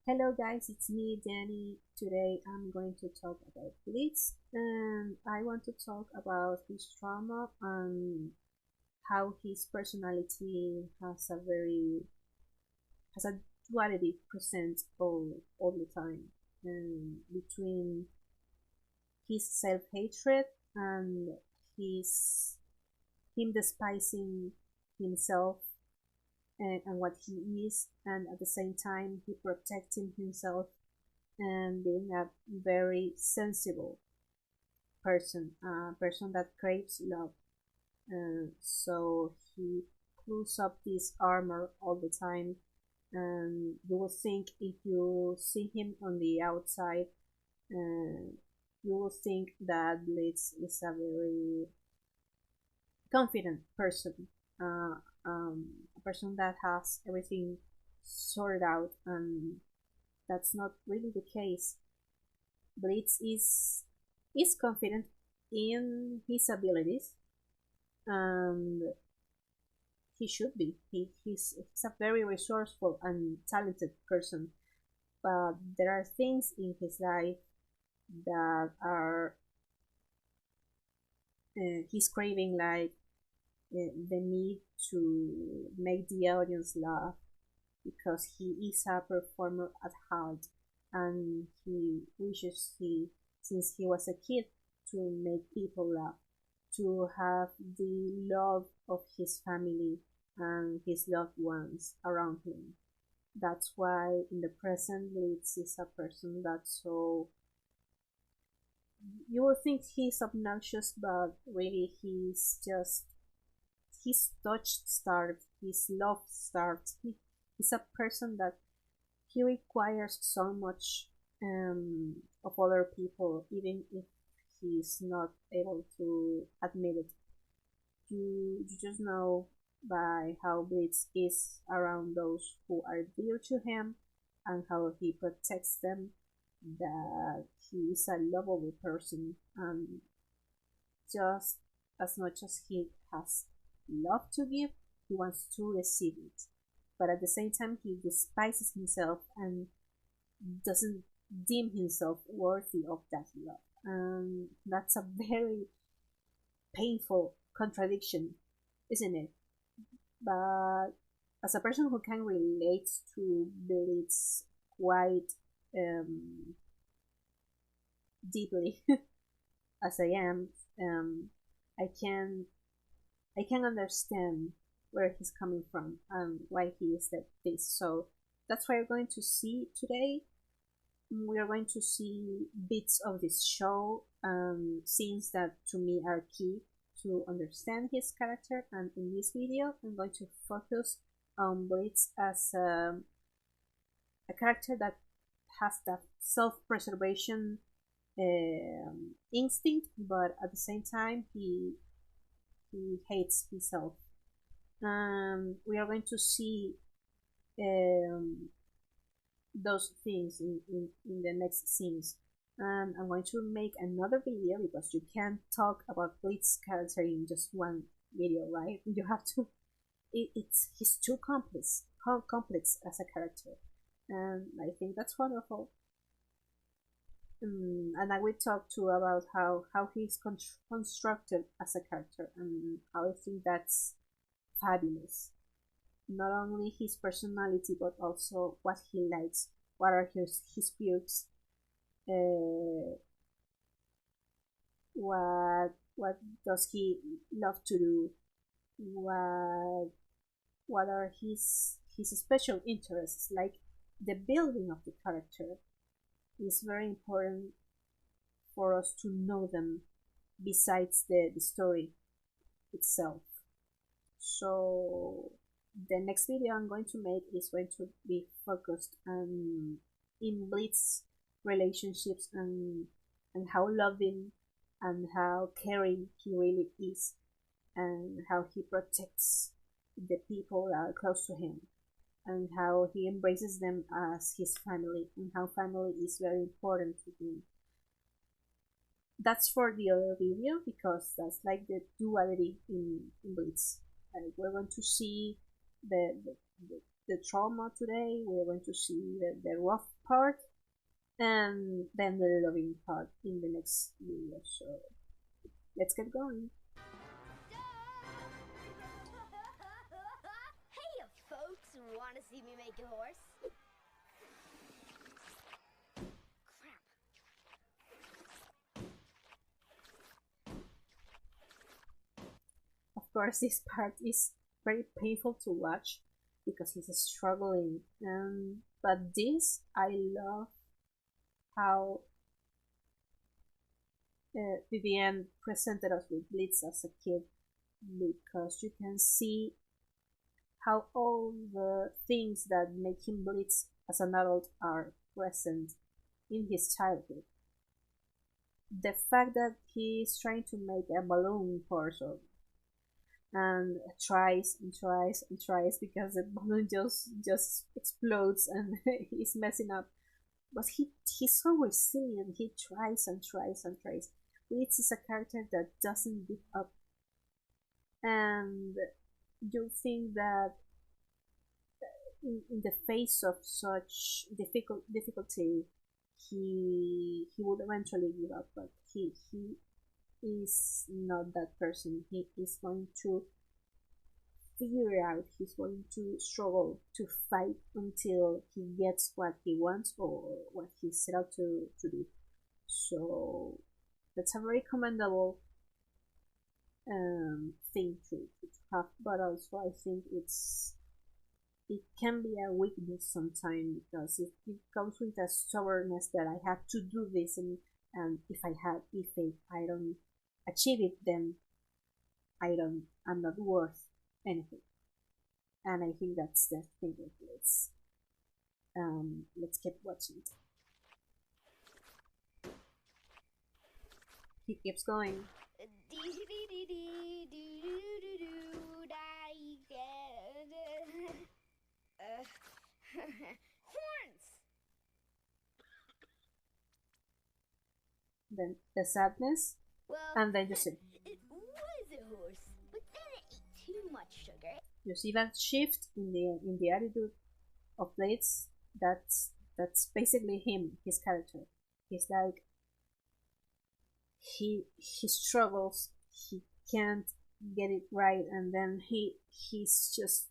Hello guys, it's me, Danny. Today I'm going to talk about Blitz, and I want to talk about his trauma and how his personality has a duality present all the time, between his self-hatred and his him despising himself and what he is, and at the same time he protecting himself and being a very sensible person, a person that craves love. So he pulls up this armor all the time, and you will think if you see him on the outside, uh, you will think that Blitz is a very confident person, uh, a person that has everything sorted out, and that's not really the case. Blitz is confident in his abilities, and he should be. He's a very resourceful and talented person, but there are things in his life that are he's craving, like the need to make the audience laugh because he is a performer at heart, and he wishes he since he was a kid to make people laugh, to have the love of his family and his loved ones around him. That's why in the present Blitz is a person that's so, you will think he's obnoxious, but really he's touch starved, he's love starved. He's a person that he requires so much of other people, even if he's not able to admit it. You just know by how Blitz is around those who are dear to him and how he protects them, that he is a lovable person, and just as much as he has love to give, he wants to receive it. But at the same time, he despises himself and doesn't deem himself worthy of that love. And that's a very painful contradiction, isn't it? But as a person who can relate to Blitz quite um, deeply as I am, um, I can I can understand where he's coming from and why he is like this. So that's why we're going to see today. We are going to see bits of this show, scenes that to me are key to understand his character. And in this video, I'm going to focus on Blitz as a character that has that self-preservation instinct, but at the same time, he hates himself. We are going to see um, those things in the next scenes. And I'm going to make another video because you can't talk about Blitz's character in just one video, right? You have to. He's too complex as a character, and I think that's wonderful. And I will talk too about how he's constructed as a character and how I think that's fabulous. Not only his personality but also what he likes, what are his quirks, uh, what does he love to do, what what are his special interests. Like the building of the character is very important for us to know them besides the story itself. So the next video I'm going to make is going to be focused on in Blitz relationships and how loving and how caring he really is, and how he protects the people that are close to him, and how he embraces them as his family, and how family is very important to him. That's for the other video because that's like the duality in Blitz. We're going to see the, the the trauma today. We're going to see the rough part, and then the loving part in the next video. So let's get going. Hey, folks, want to see me make a horse? Crap. Of course, this part is very painful to watch because he's struggling. But this, I love how Vivian presented us with Blitz as a kid, because you can see how all the things that make him Blitz as an adult are present in his childhood. The fact that he's trying to make a balloon horse, and tries and tries and tries because the balloon just explodes and he's messing up. But he's so resilient. He tries and tries and tries. Blitz is a character that doesn't give up, and you think that in the face of such difficulty, he would eventually give up. But he is not that person. He is going to figure it out. He's going to struggle to fight until he gets what he wants or what he set out to do. So that's a very commendable thing to have, but also I think it can be a weakness sometimes, because it comes with a stubbornness that I have to do this, and if I don't achieve it, then I'm not worth anything. And I think that's the thing with this. Let's keep watching. He keeps going. Horns! Then the sadness, Well, and then you see. It was a horse, but then it ate too much sugar. You see that shift in the attitude of Blitz. That's basically him, his character. He's like, he struggles, he can't get it right, and then he's just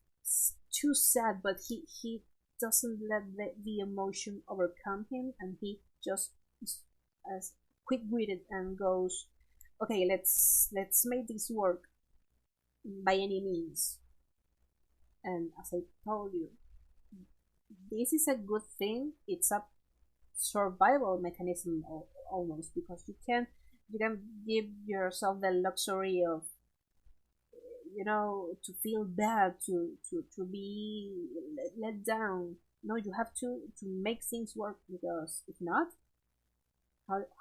too sad, but he doesn't let the emotion overcome him, and he just is as quick-witted and goes, okay, let's make this work by any means. And as I told you, this is a good thing. It's a survival mechanism almost, because you can give yourself the luxury of, to feel bad, to be let down. No, you have to make things work, because if not,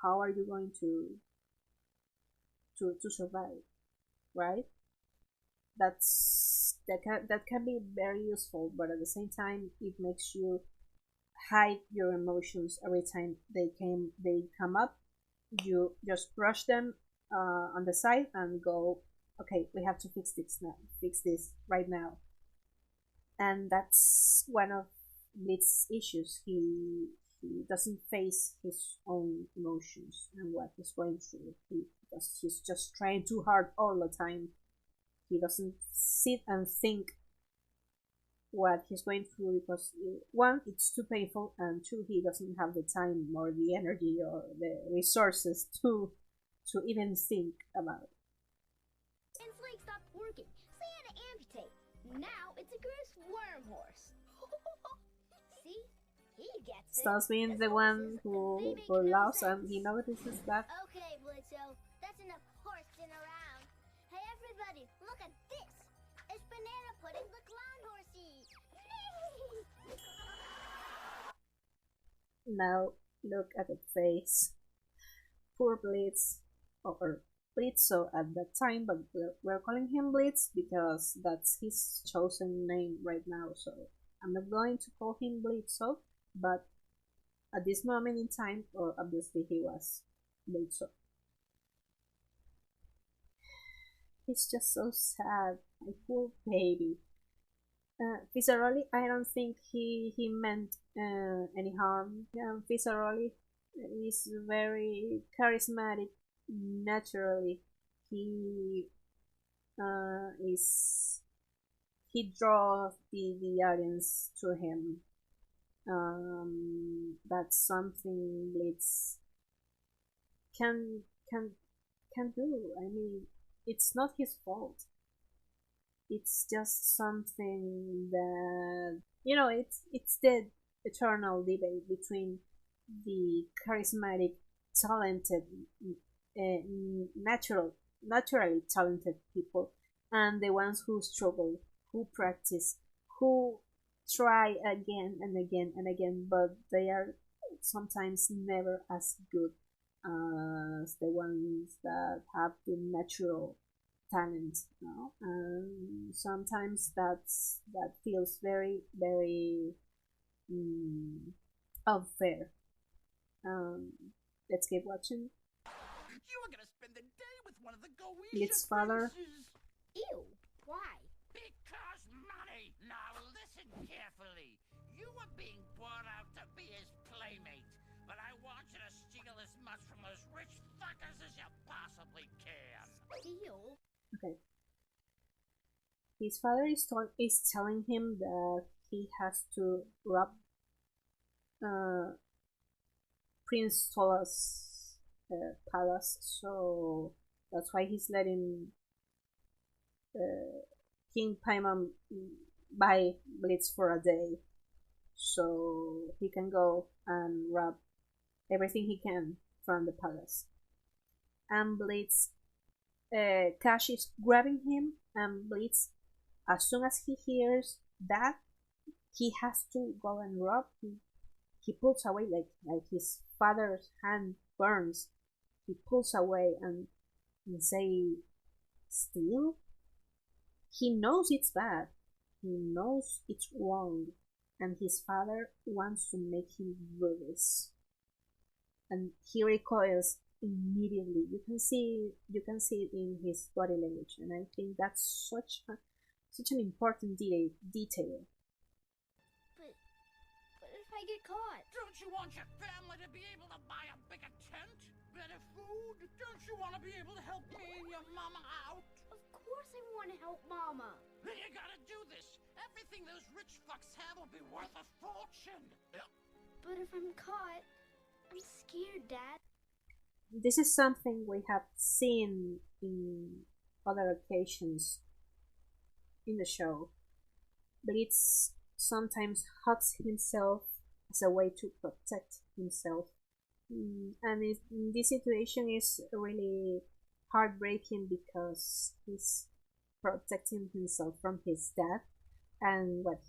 how are you going to survive, right? That can be very useful, but at the same time, it makes you hide your emotions every time they come up. You just brush them on the side and go, okay, we have to fix this right now. And that's one of Blitz's issues. He doesn't face his own emotions and what he's going through, because he's just trying too hard all the time. He doesn't sit and think what he's going through, because one, it's too painful, and two, he doesn't have the time or the energy or the resources to even think about it. Its leg stopped working, so he had to amputate. Now it's a gross worm horse. See? He gets it. Starts being the one who laughs, and he notices that. Okay, Blitzø, that's enough horsing around. Hey everybody, look at this! It's Banana Pudding the Clown Horsey! Now look at the face. Poor Blitz, or Blitzø at that time, but we're calling him Blitz because that's his chosen name right now. So I'm not going to call him Blitzø, but at this moment in time, obviously he was Blitzø. He's just so sad, my poor baby. Viscerally, I don't think he meant any harm. Viscerally is very charismatic naturally. He is he draws the audience to him. That's something Blitz can can can do. I mean, it's not his fault. It's just something that it's the eternal debate between the charismatic, talented, uh, naturally talented people and the ones who struggle, who practice, who try again and again and again, but they are sometimes never as good as the ones that have the natural talent. Sometimes that feels very mm, unfair. um, let's keep watching. You were gonna spend the day with one of the Blitz's Goetia father. princes. Ew, why? Because money. Now listen carefully. You were being bought out to be his playmate, but I want you to steal as much from those rich fuckers as you possibly can. Steal? Okay. His father is telling him that he has to rob uh, Prince Tola's palace, so that's why he's letting King Paimon buy Blitz for a day, so he can go and rob everything he can from the palace. And Blitz, Cash is grabbing him, and Blitz, as soon as he hears that he has to go and rob, he pulls away like his father's hand burns. He pulls away and say, "Steal?" He knows it's bad. He knows it's wrong, and his father wants to make him do this. And he recoils immediately. You can see it in his body language, and I think that's such an important detail. But if I get caught? Don't you want your family to be able to buy a bigger tent? Better food? Don't you want to be able to help me and your mama out? Of course I want to help Mama. Then you gotta do this. Everything those rich fucks have will be worth a fortune. But if I'm caught, I'm scared, Dad. This is something we have seen in other occasions in the show. Blitz sometimes hugs himself as a way to protect himself. And this situation is really heartbreaking because he's protecting himself from his dad and what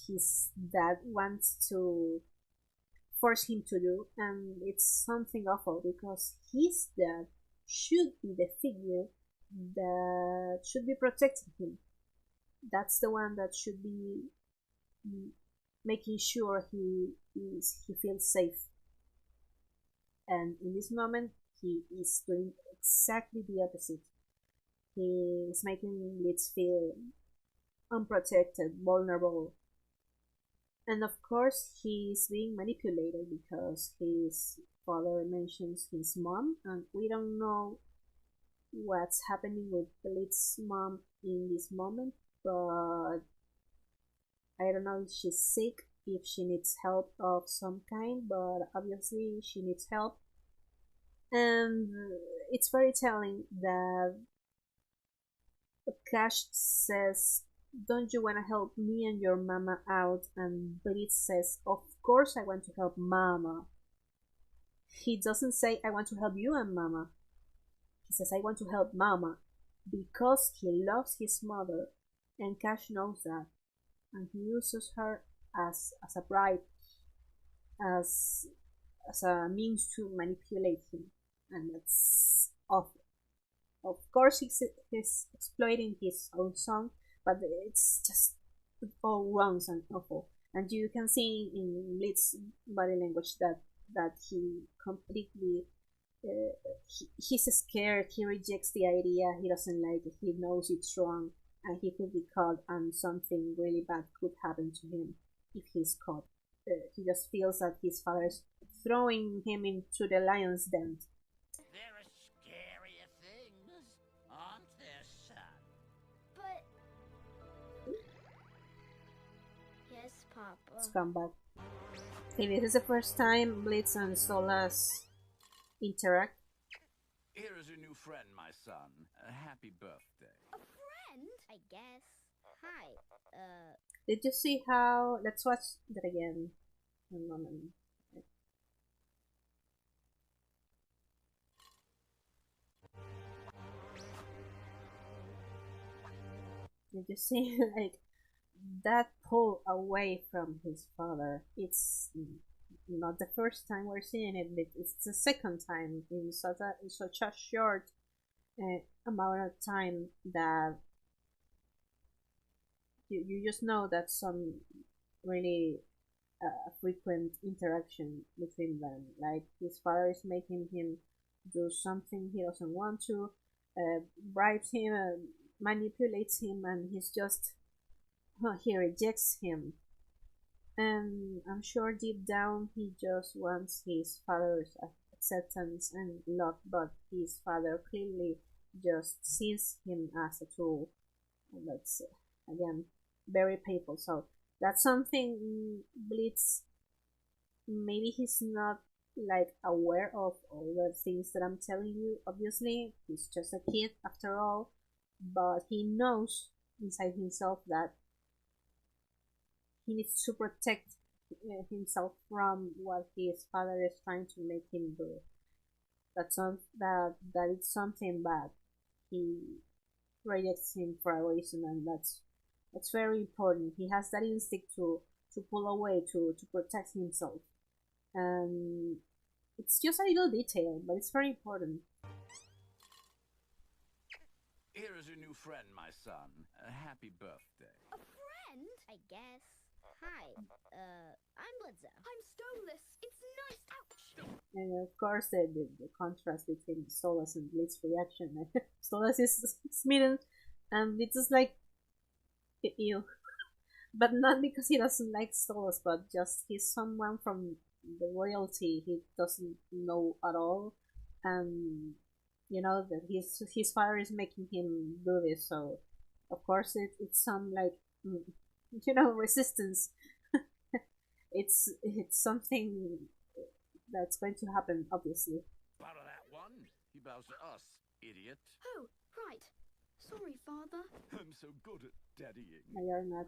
his dad wants to force him to do, and it's something awful because his dad should be the figure that should be protecting him. That's the one that should be making sure he feels safe. And in this moment, he is doing exactly the opposite. He is making Blitz feel unprotected, vulnerable, and of course he is being manipulated because his father mentions his mom, and we don't know what's happening with Blitz's mom in this moment, but I don't know if she's sick, if she needs help of some kind, but obviously she needs help. And it's very telling that Cash says, "Don't you want to help me and your mama out?" And Blitz says, "Of course I want to help mama." He doesn't say, "I want to help you and mama." He says, "I want to help mama," because he loves his mother, and Cash knows that, and he uses her as a bribe, as a means to manipulate him, and that's awful. Of course, he's exploiting his own son, but it's just all wrong and awful. And you can see in Blitz's body language that he completely he's scared. He rejects the idea. He doesn't like it. He knows it's wrong. and he could be caught, and something really bad could happen to him if he's caught. He just feels that his father is throwing him into the lion's den. There are scarier things, aren't there, son? But... Yes, Papa. Let's come back. If this is the first time Blitz and Solas interact. Here is your new friend, my son. A happy birthday. A friend? I guess. Hi. Did you see how... Let's watch that again. One moment. Did you see, like, that pull away from his father? It's not the first time we're seeing it, but it's the second time in such a short amount of time that you just know that some really frequent interaction between them. Like, his father is making him do something he doesn't want to, bribes him, manipulates him, and he's just he rejects him. And I'm sure deep down he just wants his father's acceptance and love, but his father clearly just sees him as a tool. And that's again very painful. So that's something Blitz, maybe he's not like aware of all the things that I'm telling you. Obviously, he's just a kid after all, but he knows inside himself that he needs to protect himself from what his father is trying to make him do. That it's something bad. He rejects him for a reason, and that's very important. He has that instinct to pull away, to protect himself, and it's just a little detail, but it's very important. Here is your new friend, my son. A happy birthday. A friend? I guess. Hi. I'm Blitzø. I'm Stoneless. It's nice. Ouch! And of course, the contrast between Stolas and Blitz's reaction. Stolas is smitten, and it's just like, ew. But not because he doesn't like Stolas, but just he's someone from the royalty he doesn't know at all, and you know that his father is making him do this. So of course it's some like resistance. it's something that's going to happen, obviously. Out of that one, he bows to us, idiot. Oh, right. Sorry, Father. I'm so good at daddying. No, you're not.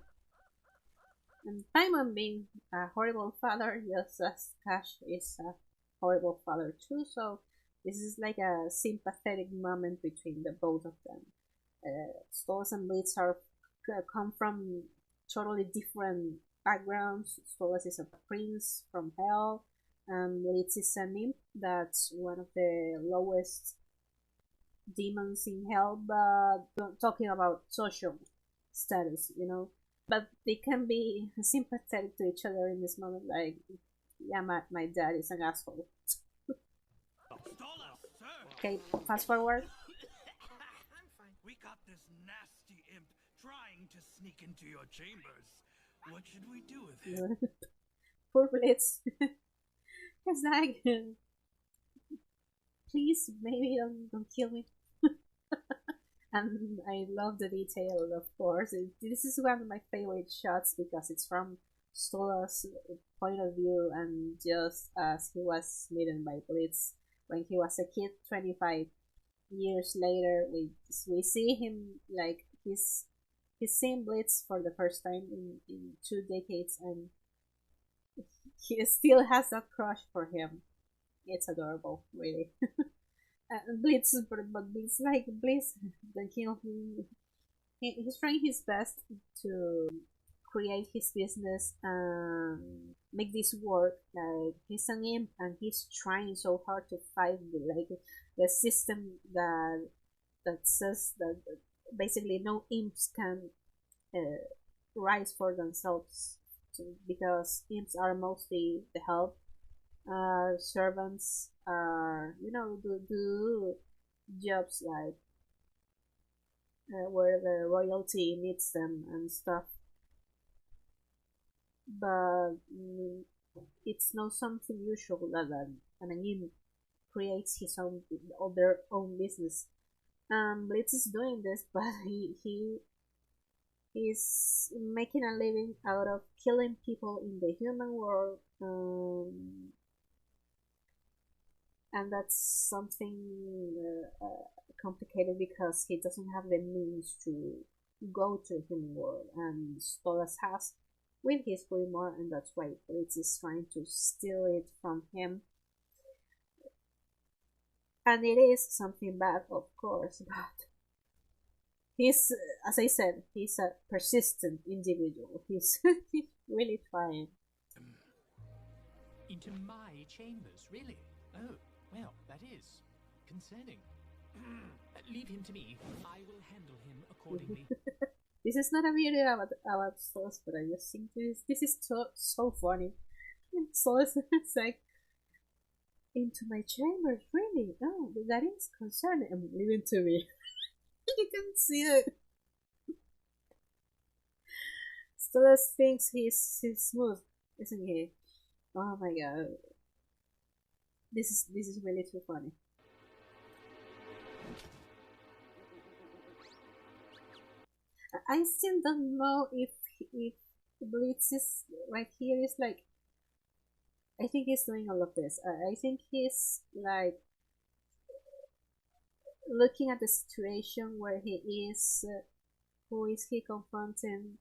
And Paimon being a horrible father, just as Cash is a horrible father too, so this is like a sympathetic moment between the both of them. Stolas and Blitz come from totally different backgrounds. Stolas is a prince from hell, and Blitz is a nymph that's one of the lowest demons in hell, but talking about social status, But they can be sympathetic to each other in this moment, like, yeah, my dad is an asshole. Okay, fast forward. We got this nasty imp trying to sneak into your chambers. What should we do with him? Poor Blitz. It's like, please, maybe don't kill me. And I love the detail, of course. This is one of my favorite shots because it's from Stolas' point of view, and just as he was smitten by Blitz when he was a kid, 25 years later, we see him like he's seen Blitz for the first time in 2 decades, and he still has that crush for him. It's adorable, really. Blitz, but Blitz, like, Blitz, the king of he's trying his best to create his business and make this work. Like, he's an imp, and he's trying so hard to fight the system that says that basically no imps can rise for themselves, because imps are mostly the help. Servants are, do jobs like where the royalty needs them and stuff. But it's not something usual that an anime creates his own or their own business. Blitz is doing this, but he's making a living out of killing people in the human world, and that's something complicated because he doesn't have the means to go to the human world, and Stolas has with his grimoire, and that's why Blitz is trying to steal it from him. And it is something bad, of course, but he's, as I said, he's a persistent individual. He's really trying. Into my chambers, really? Oh, well, that is concerning. Leave him to me. I will handle him accordingly. This is not a video about Stolas, but I just think this is so funny. And Stolas is like, into my chambers, really? Oh, that is concerning. Leave it to me. You can see it. Stolas thinks he's smooth, isn't he? Oh my god. This is really too funny. I still don't know if Blitz is right here is like, I think he's doing all of this. I think he's like looking at the situation where he is, who is he confronting,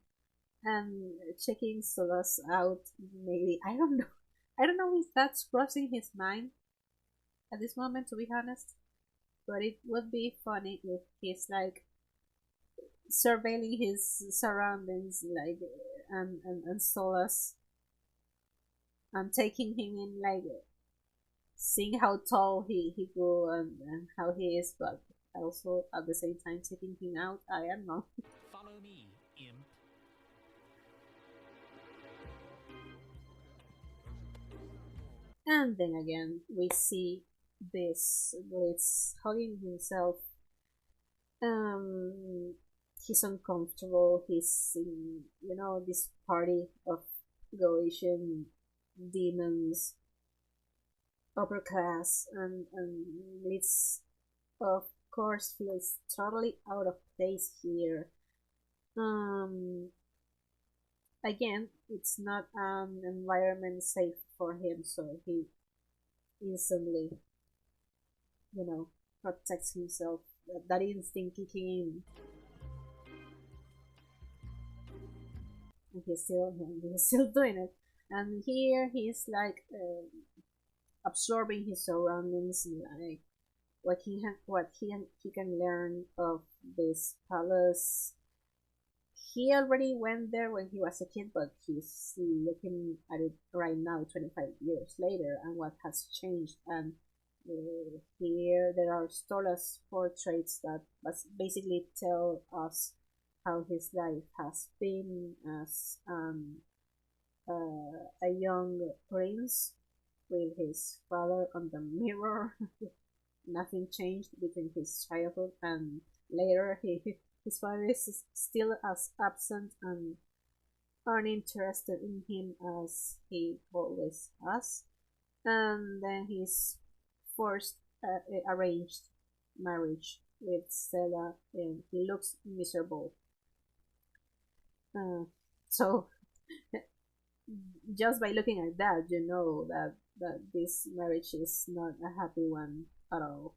and checking Stolas out. Maybe I don't know. I don't know if that's crossing his mind at this moment, to be honest. But it would be funny if he's like surveilling his surroundings, like and Stolas, and taking him in, like seeing how tall he grew and how he is, but also at the same time taking him out. I don't know. Follow me, imp. And then again, we see this Blitz hugging himself. He's uncomfortable. He's in, this party of Galatian demons, upper class, and Blitz, of course, feels totally out of place here. Again, it's not an environment safe for him, so he instantly, protects himself. That instinct kicking in. And he's still doing it. And here he's like absorbing his surroundings, like what he can learn of this palace. He already went there when he was a kid, but he's looking at it right now, 25 years later, and what has changed. And here there are Stolas portraits that basically tell us how his life has been as a young prince with his father on the mirror. Nothing changed between his childhood and later. His father is still as absent and uninterested in him as he always was. And then his forced arranged marriage with Stella, and he looks miserable. So just by looking at that, you know that this marriage is not a happy one at all.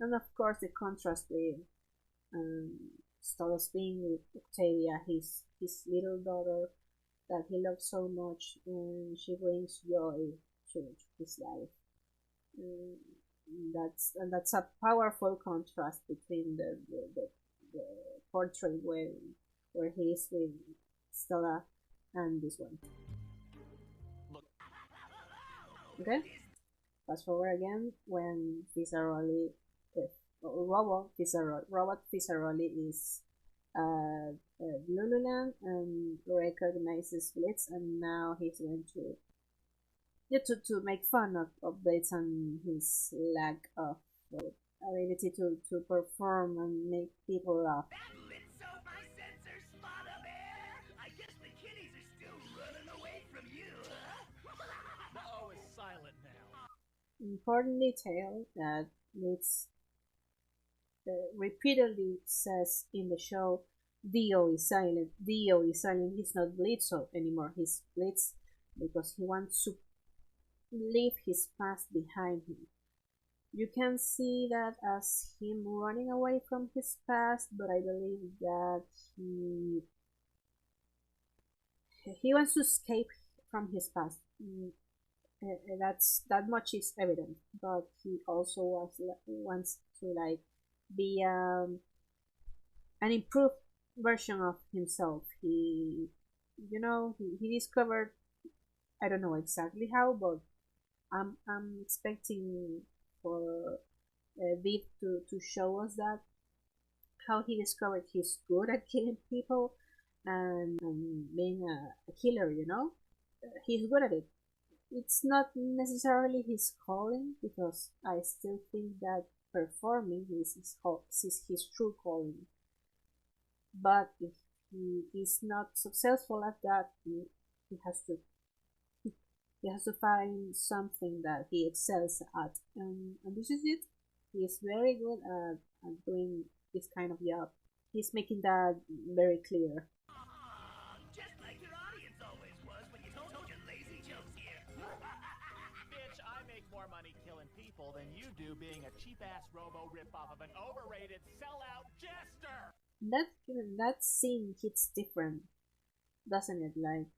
And of course, the contrast with Stolas being with Octavia, his little daughter that he loves so much, and she brings joy to his life. That's a powerful contrast between the portrait where he is with Stella and this one. Okay, fast forward again when Fisaroli, Robot Fisaroli is Lululand and recognizes Blitz, and now he's going to make fun of Blitz and his lack of ability to perform and make people laugh. That Blitzø, my sensor spot up air. I guess the kitties are still running away from you, huh? The O is silent now. Important detail that Blitz repeatedly says in the show, Dio is silent, Dio is silent. He's not Blitzø anymore, he's Blitz because he wants to leave his past behind him. You can see that as him running away from his past, but I believe that he wants to escape from his past. That much is evident, but he also wants to like be an improved version of himself. He discovered, I don't know exactly how, but I'm expecting for Viv to show us that how he discovered he's good at killing people and being a killer. He's good at it. It's not necessarily his calling, because I still think that performing is his true calling. But if he is not successful at that, he has to find something that he excels at, and this is it. He is very good at doing this kind of job. He's making that very clear. Just like your audience always was when you told your lazy jokes here. Bitch, I make more money killing people than you do being a cheap-ass robo ripoff of an overrated sellout jester! That scene hits different, doesn't it? Like,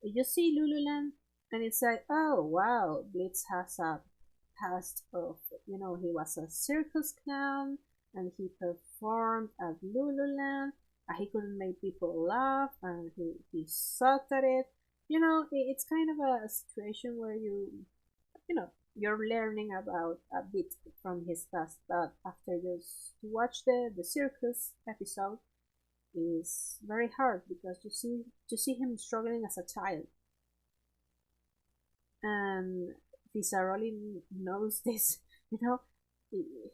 you see Lululand, and it's like, oh wow, Blitz has a past of, he was a circus clown, and he performed at Lululand, and he couldn't make people laugh, and he sucked at it. It's kind of a situation where you're learning about a bit from his past, but after just to watch the circus episode is very hard, because you see him struggling as a child, and Fizzaroli knows this.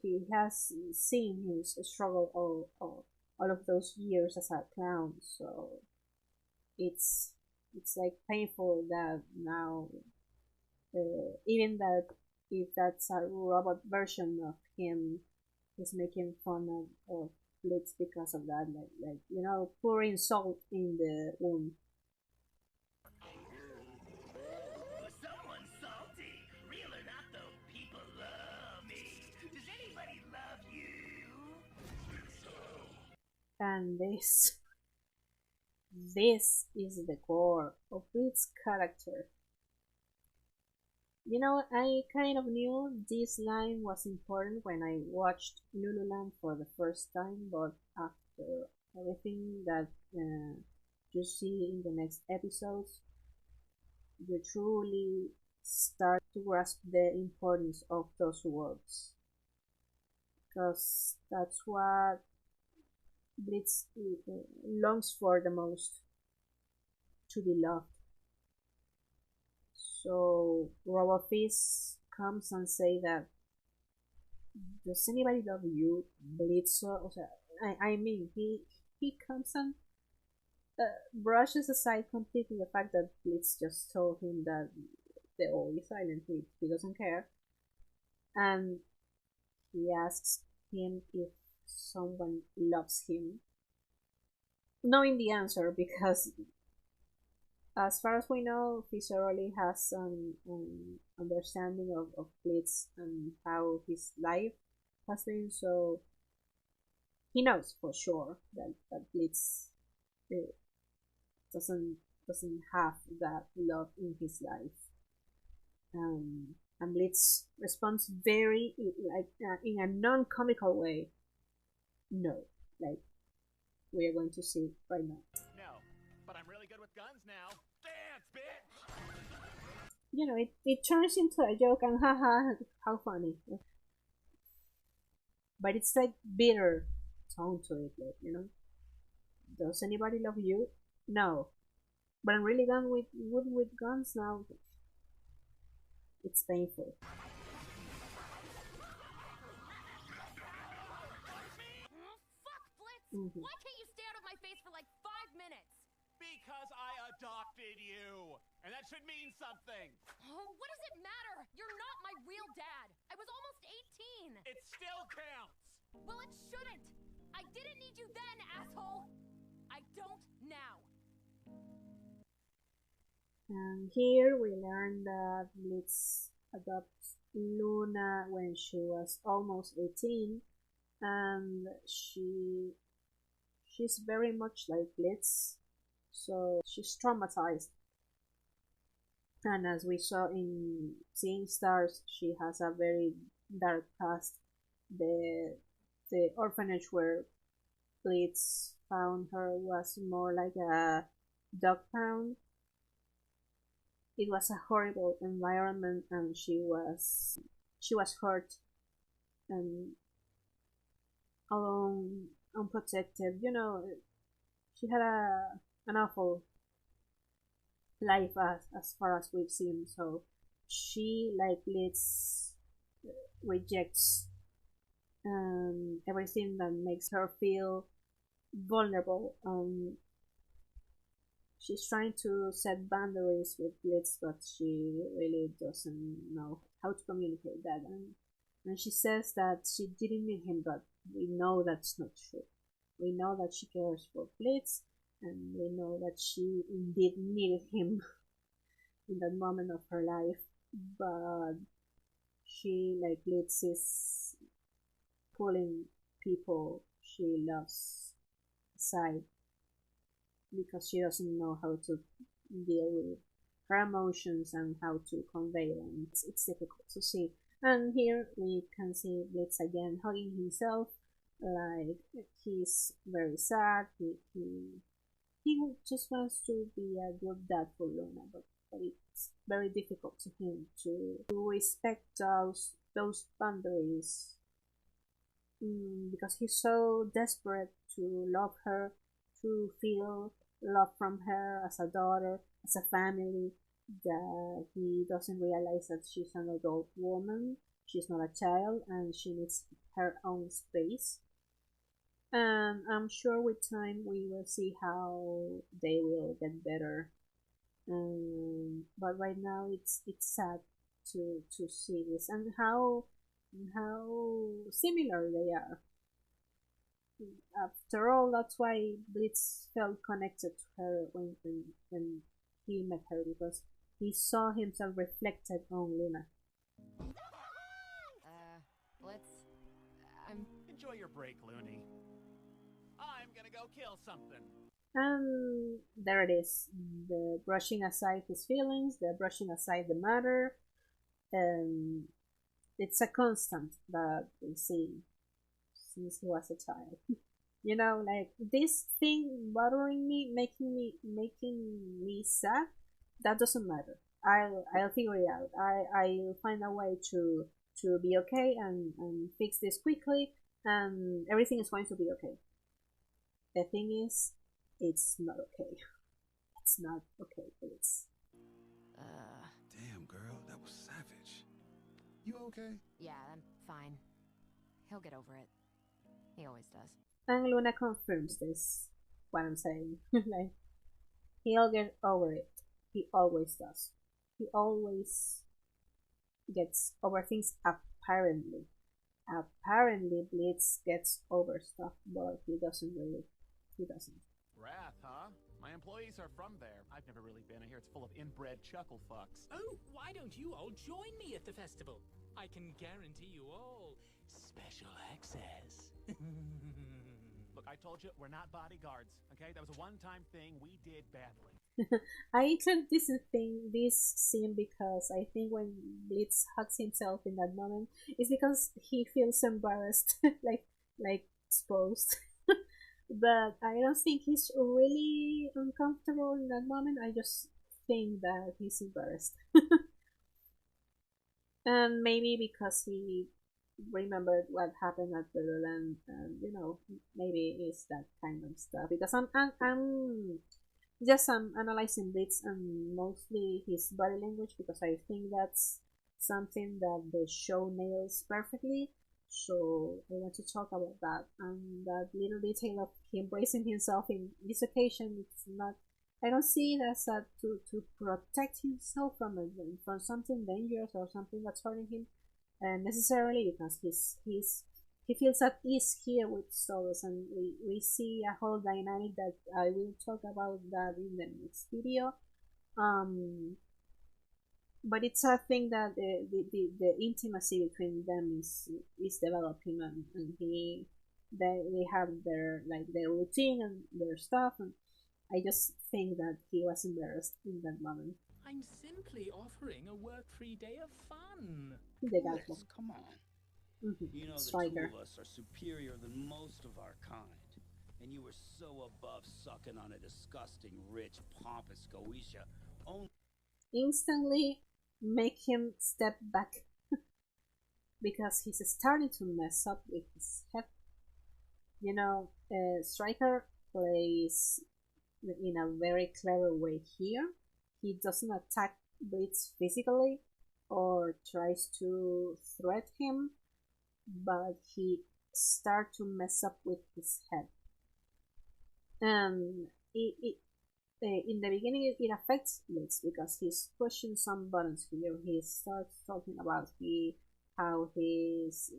He has seen his struggle all of those years as a clown, so it's like painful that now, even that if that's a robot version of him, he's making fun of Blitz because of that, like pouring salt in the wound. Someone salty. Real or not, though, people love me. Does anybody love you? And this is the core of Blitz's character. I kind of knew this line was important when I watched Lululand for the first time, but after everything that you see in the next episodes, you truly start to grasp the importance of those words, because that's what Blitz longs for the most, to be loved. So Robofist comes and say that, does anybody love you, Blitzø? I mean, he comes and brushes aside completely the fact that Blitz just told him that the O is silent. He doesn't care, and he asks him if someone loves him, knowing the answer, because as far as we know, Fizzaroli has an understanding of Blitz and how his life has been, so he knows for sure that Blitz doesn't have that love in his life. And Blitz responds very in a non-comical way. No, like we are going to see right now. No, but I'm really good with guns now. Dance, bitch! It turns into a joke, and haha, how funny. But it's like bitter tone to it, like, does anybody love you? No, but I'm really done with guns now. It's painful. Mhm. Why can't you stay out of my face for like 5 minutes? Because I adopted you, and that should mean something. Oh, what does it matter? You're not my real dad. I was almost 18. It still counts. Well, it shouldn't. I didn't need you then, asshole. I don't now. And here we learn that Blitz adopts Luna when she was almost 18, and she's very much like Blitz, so she's traumatized. And as we saw in Seeing Stars, she has a very dark past. The orphanage where Blitz found her was more like a dog pound. It was a horrible environment, and she was hurt and alone, unprotected. You know, she had an awful life as far as we've seen. So she, like Liz, rejects everything that makes her feel vulnerable. She's trying to set boundaries with Blitz, but she really doesn't know how to communicate that. And she says that she didn't need him, but we know that's not true. We know that she cares for Blitz, and we know that she indeed needed him in that moment of her life. But she, like Blitz, is pulling people she loves aside because she doesn't know how to deal with her emotions and how to convey them. It's difficult to see. And here we can see Blitz again hugging himself, like he's very sad. He just wants to be a good dad for Luna, but it's very difficult to him to respect those boundaries because he's so desperate to love her, to feel love from her as a daughter, as a family, that he doesn't realize that she's an adult woman, she's not a child, and she needs her own space. And I'm sure with time we will see how they will get better. But right now it's sad to see this and how similar they are. After all, that's why Blitz felt connected to her when he met her, because he saw himself reflected on Luna. Blitz, Enjoy your break, Looney. I'm gonna go kill something. And there it is, the brushing aside his feelings, the brushing aside the matter. It's a constant that we see since he was a child. You know, like this thing bothering me, making me sad, that doesn't matter. I'll figure it out. I'll find a way to be okay and fix this quickly, and everything is going to be okay. The thing is, it's not okay. It's not okay, please. Damn, girl, that was savage. You okay? yeah, I'm fine. He'll get over it. He always does. And Luna confirms this, what I'm saying. Like, he'll get over it. He always does. He always gets over things, apparently. Apparently, Blitz gets over stuff, but he doesn't really. He doesn't. Wrath, huh? My employees are from there. I've never really been. I hear it's full of inbred chuckle fucks. Oh, why don't you all join me at the festival? I can guarantee you all special access. Look, I told you, we're not bodyguards, okay? That was a one-time thing we did badly. I included this scene because I think when Blitz hugs himself in that moment, it's because he feels embarrassed, like exposed. But I don't think he's really uncomfortable in that moment. I just think that he's embarrassed. And maybe because he remembered what happened at the land, and you know, maybe it's that kind of stuff. Because I'm analyzing Blitz and mostly his body language, because I think that's something that the show nails perfectly. So I want to talk about that, and that little detail of him bracing himself in this occasion. It's not. I don't see it as a to protect himself from something dangerous or something that's hurting him, necessarily, because he feels at ease here with Solos, and we see a whole dynamic that I will talk about that in the next video. But it's a thing that the intimacy between them is developing, and they have their routine and their stuff, and I just think that he was embarrassed in that moment. I'm simply offering a work-free day of fun. The guy, Blitz, come on. You know, the Striker. two of us are superior than most of our kind. And you were so above sucking on a disgusting, rich, pompous Goetia. Only Instantly make him step back because he's starting to mess up with his head. You know, Striker plays in a very clever way here. He doesn't attack Blitz physically or tries to threat him, but he starts to mess up with his head. And in the beginning it affects Blitz because he's pushing some buttons here. He starts talking about how he's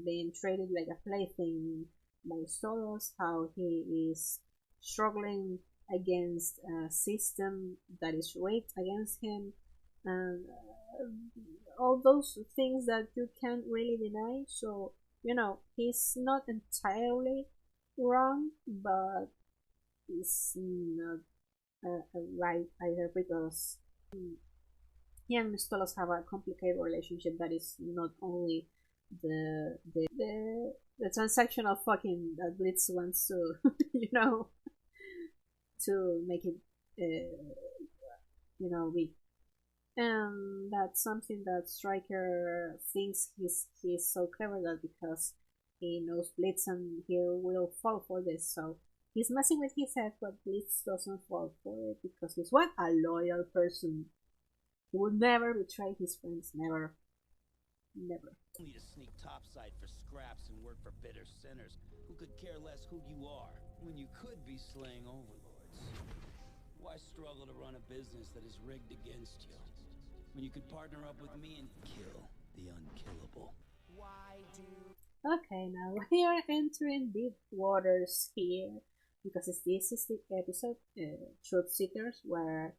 being treated like a plaything by Solos, how he is struggling against a system that is rigged against him, and all those things that you can't really deny. So he's not entirely wrong, but it's not right either, because he and Solos have a complicated relationship that is not only the transactional fucking that Blitz wants to to make it weak. And that's something that Striker thinks he's so clever that because he knows Blitz and he will fall for this, so he's messing with his head, but Blitz doesn't fall for it because he's what? A loyal person. He will never betray his friends, never. Never. to sneak topside for scraps and work for bitter sinners who could care less who you are when you could be slaying overlords. Why struggle to run a business that is rigged against you when you could partner up with me and kill the unkillable? Okay, now we are entering deep waters here, because this is the episode Truth Seekers, where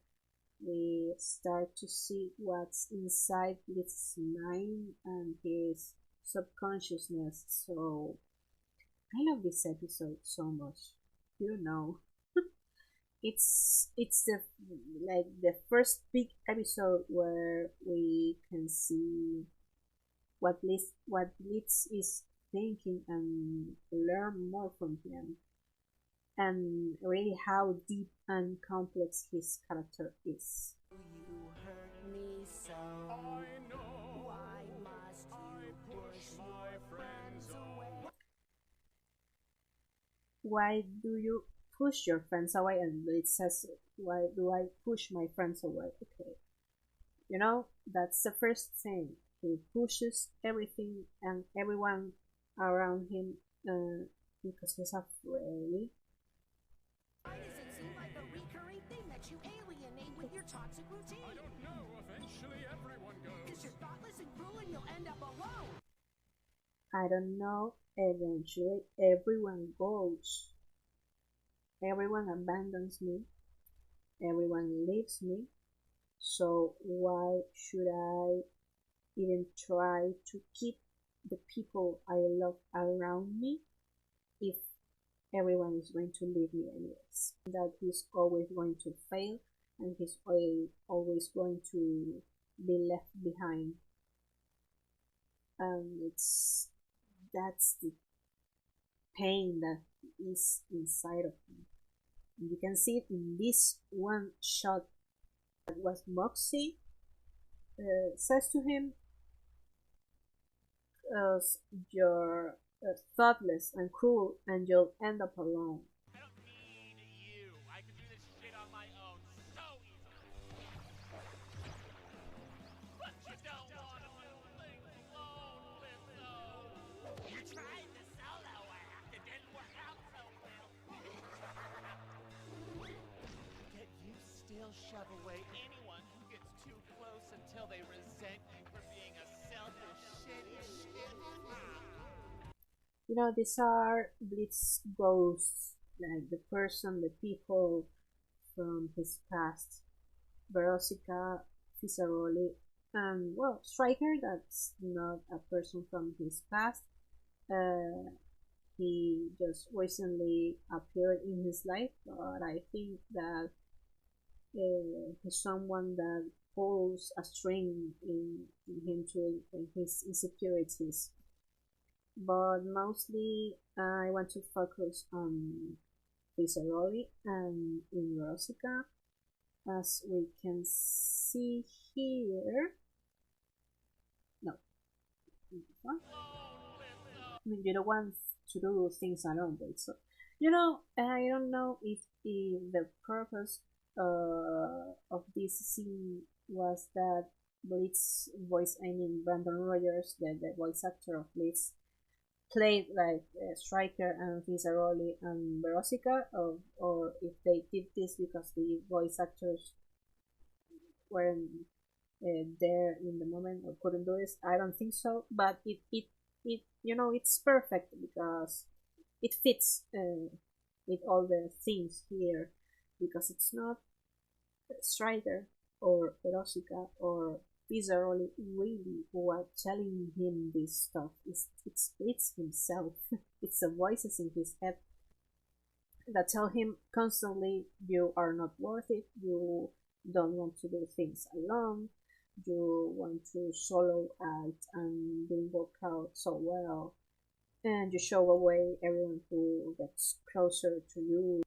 we start to see what's inside his mind and his subconsciousness. So I love this episode so much. You know, it's the first big episode where we can see what Blitz is thinking and learn more from him, and really how deep and complex his character is. You hurt me so. I know. Why must you push my friends away? Why do you push your friends away? And it says, why do I push my friends away? Okay, that's the first thing. He pushes everything and everyone around him because he's afraid. Why does it seem like a recurring thing that you alienate with your toxic routine? I don't know. Eventually everyone goes. Because you're thoughtless and cruel and you'll end up alone. I don't know. Eventually everyone goes. Everyone abandons me. Everyone leaves me. So why should I even try to keep the people I love around me if everyone is going to leave me anyways? That he's always going to fail and he's always going to be left behind. And that's the pain that is inside of him. And you can see it in this one shot. That was Moxie says to him, "Because you're thoughtless and cruel, and you'll end up alone." I don't need you. I can do this shit on my own so easily. But you don't want to do things alone, Blitzø. shove away anyone who gets too close until they resent you for being a selfish, shitty shit. You know, these are Blitz ghosts, like the person, the people from his past. Verosica, Fisaroli, and well, Striker, that's not a person from his past. He just recently appeared in his life, but I think that he's someone that pulls a string in him to in his insecurities. But mostly, I want to focus on Fisaroli and in Rosica, as we can see here. No, I mean, you don't want to do things alone, right? So, you know, I don't know if the purpose of this scene was that Blitz voice, I mean, Brandon Rogers, the voice actor of Blitz, played like Striker and Fisaroli and Verosica, or if they did this because the voice actors weren't there in the moment or couldn't do this. I don't think so, but it you know, it's perfect because it fits with all the themes here, because it's not Strider or Verosica or Fisaroli really who are telling him this stuff. It's himself. It's the voices in his head that tell him constantly, you are not worth it, you don't want to do things alone, you want to solo act and didn't work out so well, and you show away everyone who gets closer to you.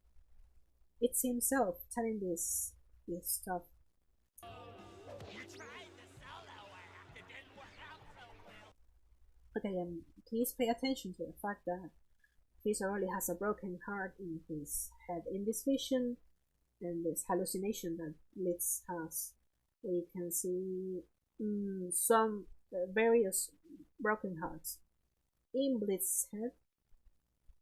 It's himself telling this stuff. Okay, please pay attention to the fact that Fisaroli has a broken heart in his head. In this vision and this hallucination that Blitz has, we can see some various broken hearts in Blitz's head,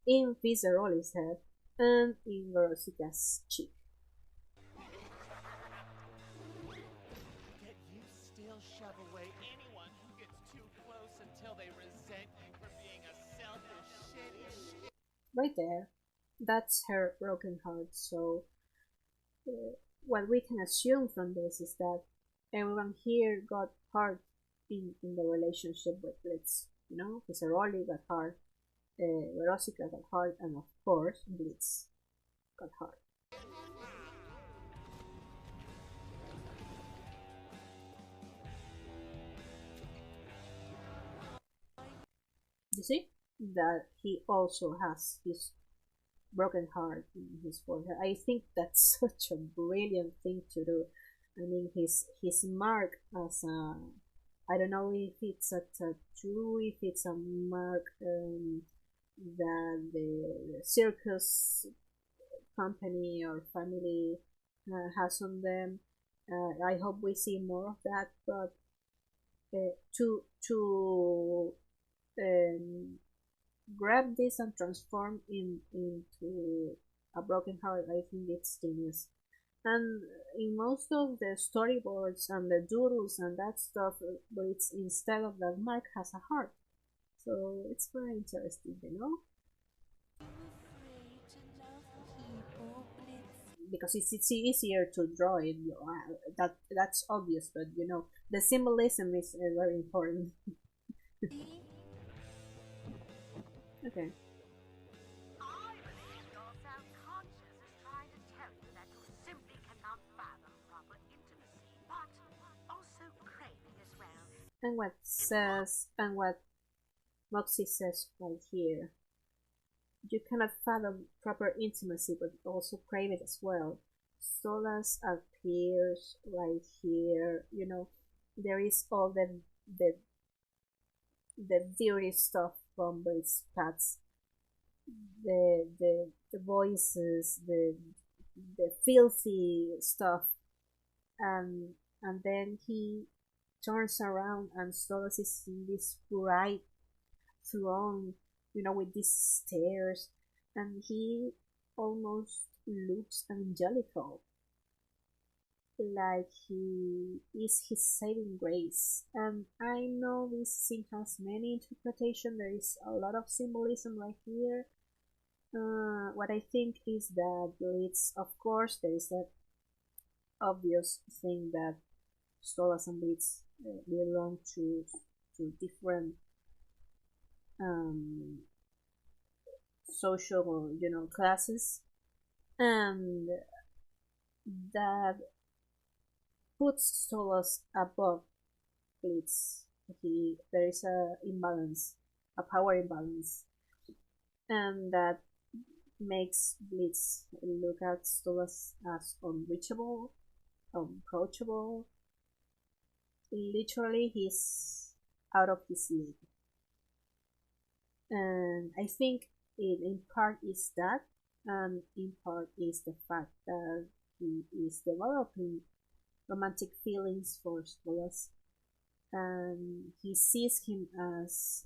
in Fisaroli's head, and in Verosica's cheek. Yet you still shove away anyone who gets too close until they resent you for being a selfish, shitty shit. Right there, that's her broken heart. So what we can assume from this is that everyone here got hurt in the relationship with Blitz. You know, Fisaroli got hurt, Verosica got hurt, and of course Blitz got hurt. You see that he also has his broken heart in his forehead. I think that's such a brilliant thing to do. I mean, his mark as a, I don't know if it's a tattoo, if it's a mark that the circus company or family has on them. I hope we see more of that, but to grab this and transform into a broken heart, I think it's genius. And in most of the storyboards and the doodles and that stuff, but it's instead of that mark has a heart, so it's very interesting, you know. Because it's easier to draw it, you know, that's obvious, but you know, the symbolism is very important. Okay. I believe your self-conscious is trying to tell you that you simply cannot fathom proper intimacy, but also craving as well. And what Moxie says right here. You cannot fathom proper intimacy, but also crave it as well. Solace appears right here. You know, there is all the dirty stuff from these pets, the voices, the filthy stuff, and then he turns around and Solace is in this bright throne, you know, with these stairs, and he almost looks angelical. like he is his saving grace. And I know this scene has many interpretations. There is a lot of symbolism right here. What I think is that Blitz, of course, there is that obvious thing that Stolas and Blitz belong to different um, social, classes, and that puts Stolas above Blitz. There is a imbalance, a power imbalance, and that makes Blitz look at Stolas as unreachable, unapproachable. Literally, he's out of his league. And I think in part is that, and in part is the fact that he is developing romantic feelings for Stolas, and he sees him as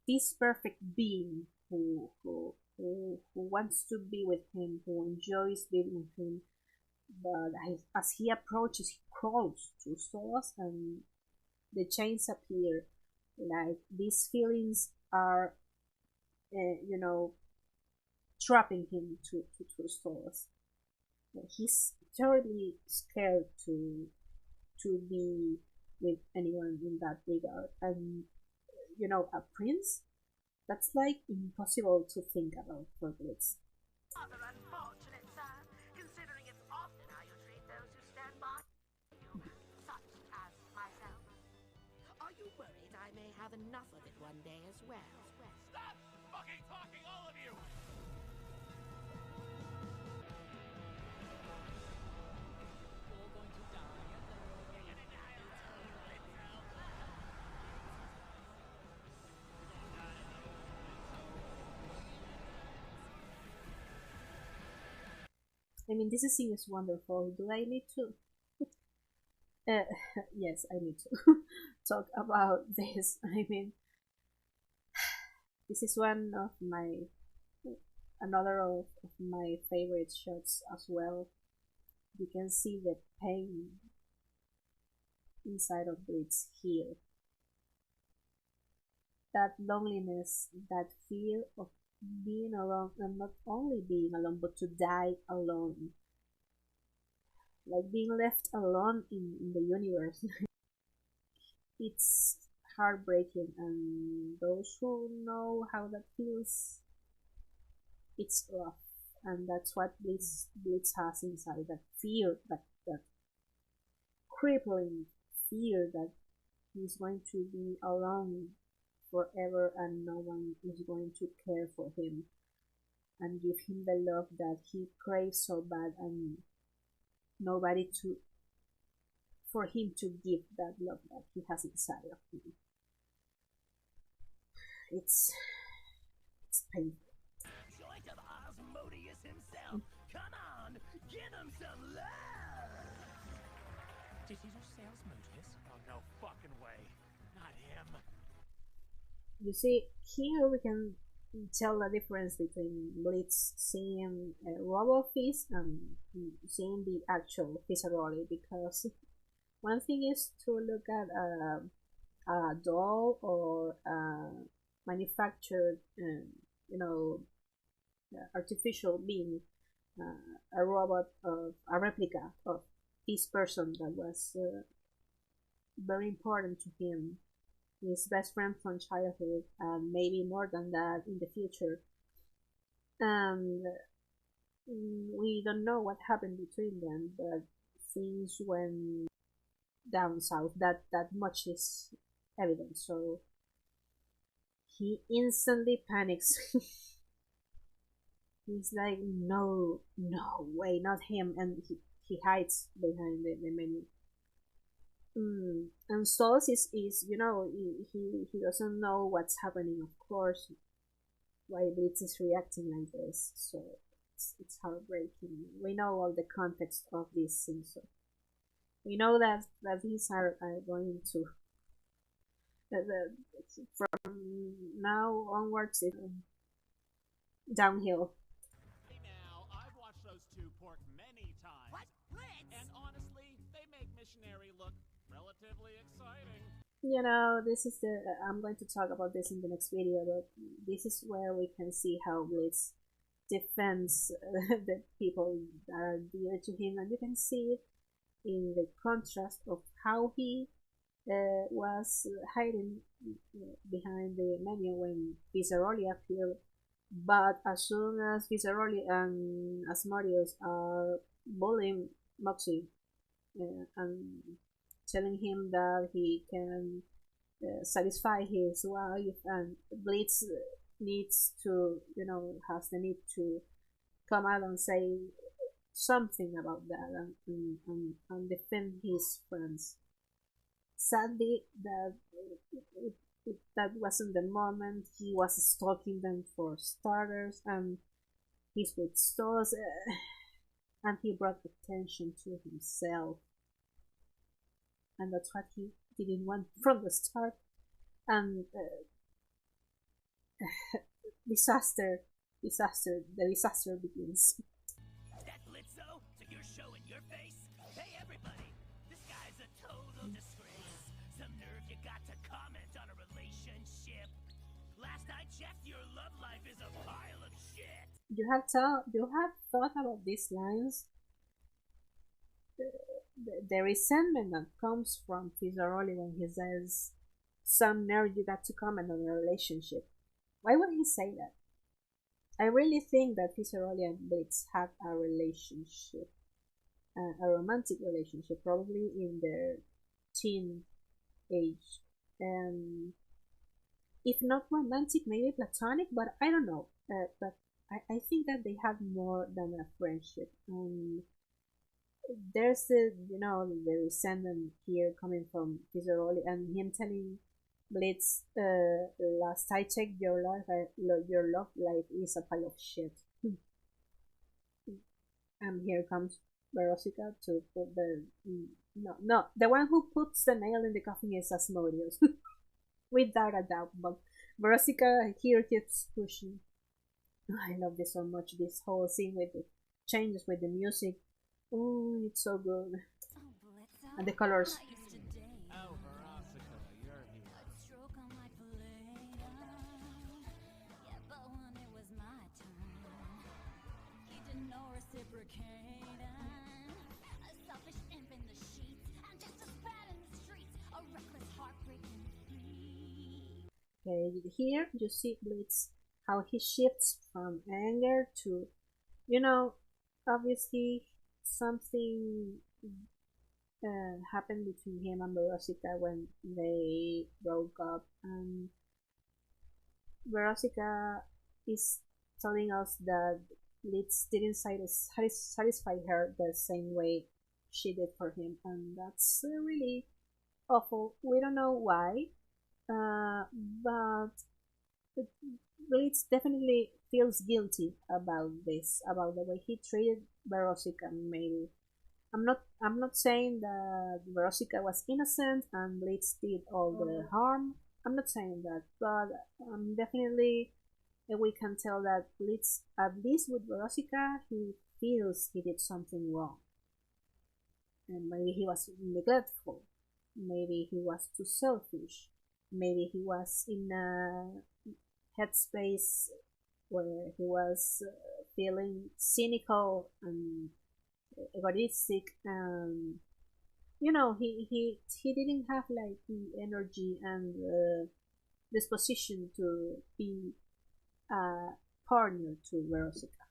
this perfect being who wants to be with him, who enjoys being with him. But as he approaches, he crawls to Stolas, and the chains appear. Like these feelings are, trapping him to Stolas. He's terribly scared to be with anyone in that regard, and a prince, that's like impossible to think about for Blitz. Rather unfortunate, sir, considering it's often how you treat those who stand by you, such as myself. Are you worried I may have enough of it one day as well? Stop fucking talking, all of you! I mean, this scene is wonderful. Do I need to? Yes, I need to talk about this. I mean, this is one of another of my favorite shots as well. You can see the pain inside of Blitz here. That loneliness, that fear of being alone, and not only being alone, but to die alone. Like being left alone in the universe. It's heartbreaking, and those who know how that feels, it's rough. And that's what Blitz has inside, that fear, that crippling fear that he's going to be alone forever and no one is going to care for him and give him the love that he craves so bad, and nobody for him to give that love that he has inside of him. It's painful. Joint of Osmodeus himself. Come on, give him some love. Did he just say Osmodeus? Oh, no fucking way. Not him. You see, here we can tell the difference between Blitz seeing a robot face and seeing the actual Fisaroli, because one thing is to look at a doll or a manufactured, artificial being, a robot, of a replica of this person that was very important to him, his best friend from childhood, and maybe more than that in the future. And we don't know what happened between them, but things went down south. That much is evident. So he instantly panics. He's like, no way, not him, and he hides behind the menu. And Stolas is he doesn't know what's happening, of course, why Blitz is reacting like this, so it's heartbreaking. We know all the context of this scene, so we know that these are going to from now onwards downhill. Now, I've watched those two pork many times. You know, this is the. I'm going to talk about this in the next video, but this is where we can see how Blitz defends the people that are dear to him, and you can see it in the contrast of how he was hiding behind the menu when Pizzaroli appeared. But as soon as Pizzaroli and Asmodeus are bullying Moxie and telling him that he can satisfy his wife, and Blitz needs to, has the need to come out and say something about that and defend his friends. Sadly, that wasn't the moment. He was stalking them for starters, and he's with stores, and he brought attention to himself, and that's what he didn't want from the start. And the disaster begins. That Blitzø took your show in your face? Hey everybody, this guy's a total disgrace. Some nerve you got to comment on a relationship. Last I checked, your love life is a pile of shit. You have thought about these lines? The resentment that comes from Pizzaroli when he says, "Some nerve you got to comment on a relationship." Why would he say that? I really think that Pizzaroli and Blitz had a relationship, a romantic relationship, probably in their teen age. If not romantic, maybe platonic, but I don't know. But I think that they had more than a friendship. There's the resentment here coming from Pizzaroli and him telling Blitz, last I checked, your love life is a pile of shit. And here comes Verosica to put the the one who puts the nail in the coffin is Asmodeus, without a doubt. But Verosica here keeps pushing. I love this so much. This whole scene with the changes with the music. Oh, it's so good. And the colors. Oh, Verosica, you're here. A stroke on my plate. Yeah, but when it was my turn, he did no reciprocating. A selfish imp in the sheets, and just as bad in the streets. A reckless, heartbreaking freak. Okay, here you see Blitz, how he shifts from anger to, obviously something happened between him and Verosica when they broke up, and Verosica is telling us that Blitz didn't satisfy her the same way she did for him, and that's really awful. We don't know why, but Blitz definitely feels guilty about this, about the way he treated Verosica. Maybe I'm not saying that Verosica was innocent and Blitz did all the harm. I'm not saying that, but definitely we can tell that Blitz, at least with Verosica, he feels he did something wrong. And maybe he was neglectful. Maybe he was too selfish. Maybe he was in a headspace where he was feeling cynical and egoistic, and he didn't have like the energy and disposition to be a partner to Verosica.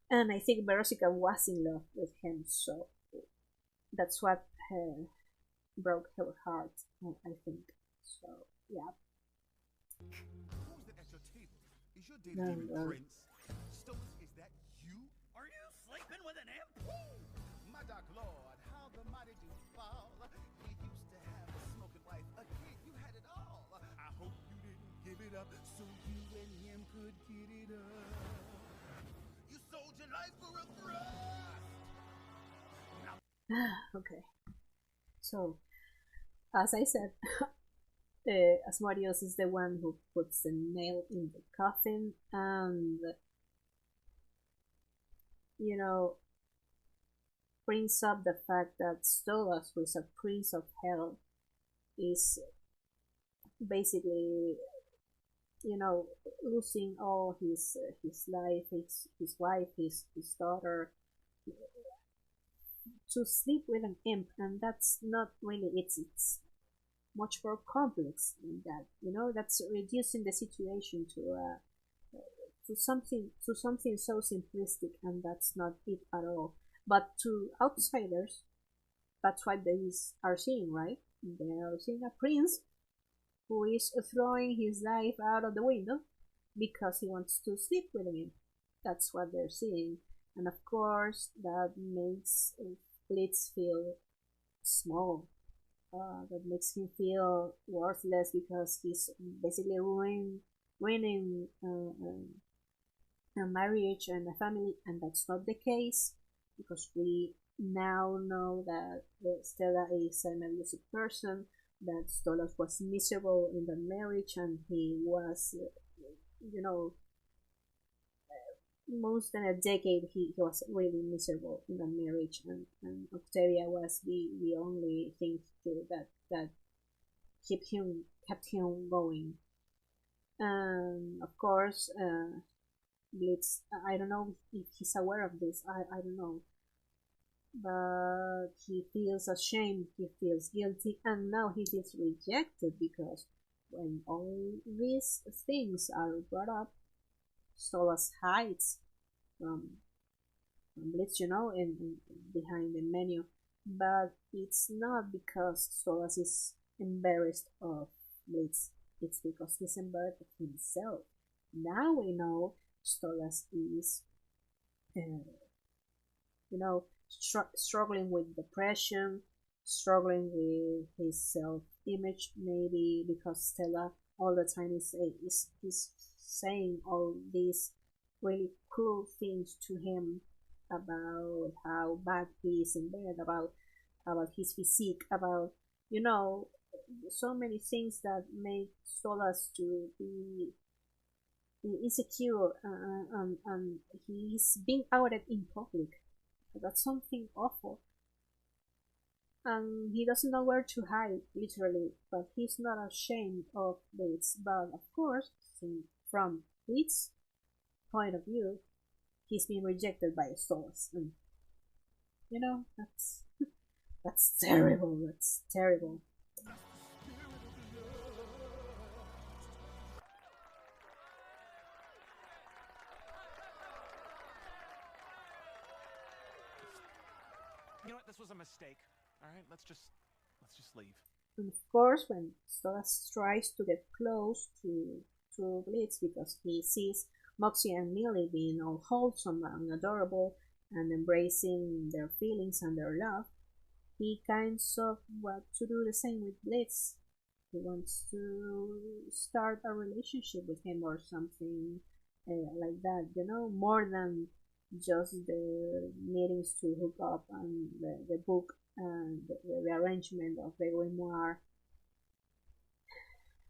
And I think Verosica was in love with him, so that's what broke her heart, I think. So yeah. Who's that at your table? Is your dating prince? Stones, is that you? Are you sleeping with an imp? My dark lord, how the mighty do fall. You used to have a smoking wife, a kid, you had it all. I hope you didn't give it up so you and him could get it up. You sold your life for a thrust. Okay. So, as I said, Asmodeus is the one who puts the nail in the coffin, and brings up the fact that Stolas, who is a prince of hell, is basically, you know, losing all his life, his wife, his daughter, to sleep with an imp, and that's not really, it's much more complex than that. You know, that's reducing the situation to something so simplistic, and that's not it at all. But to outsiders, that's what they are seeing, right? They are seeing a prince who is throwing his life out of the window because he wants to sleep with him. That's what they're seeing, and of course that makes Blitz feel small. That makes him feel worthless because he's basically ruining a marriage and a family, and that's not the case because we now know that Stella is an abusive person, that Stolas was miserable in the marriage, and he was, you know, most than a decade he was really miserable in the marriage, and Octavia was the only thing that kept him going. And of course, Blitz, I don't know if he's aware of this, I don't know, but he feels ashamed, he feels guilty, and now he feels rejected because when all these things are brought up, Stolas hides from Blitz, you know, in behind the menu. But it's not because Stolas is embarrassed of Blitz, it's because he's embarrassed of himself. Now we know Stolas is, you know, struggling with depression, struggling with his self-image, maybe because Stella all the time is saying all these really cruel things to him about how bad he is in bed, about his physique, about, you know, so many things that make Stolas to be insecure, and he's being outed in public. That's something awful, and he doesn't know where to hide, literally, but he's not ashamed of this. But of course, from Blitz's point of view, he's been rejected by Stolas, and you know, that's terrible. That's terrible. You know what? This was a mistake. All right, let's just leave. And of course, when Stolas tries to get close to Blitz because he sees Moxie and Millie being all wholesome and adorable and embracing their feelings and their love, he kinds of what to do the same with Blitz. He wants to start a relationship with him or something like that, you know, more than just the meetings to hook up and the book and the arrangement of the grimoire.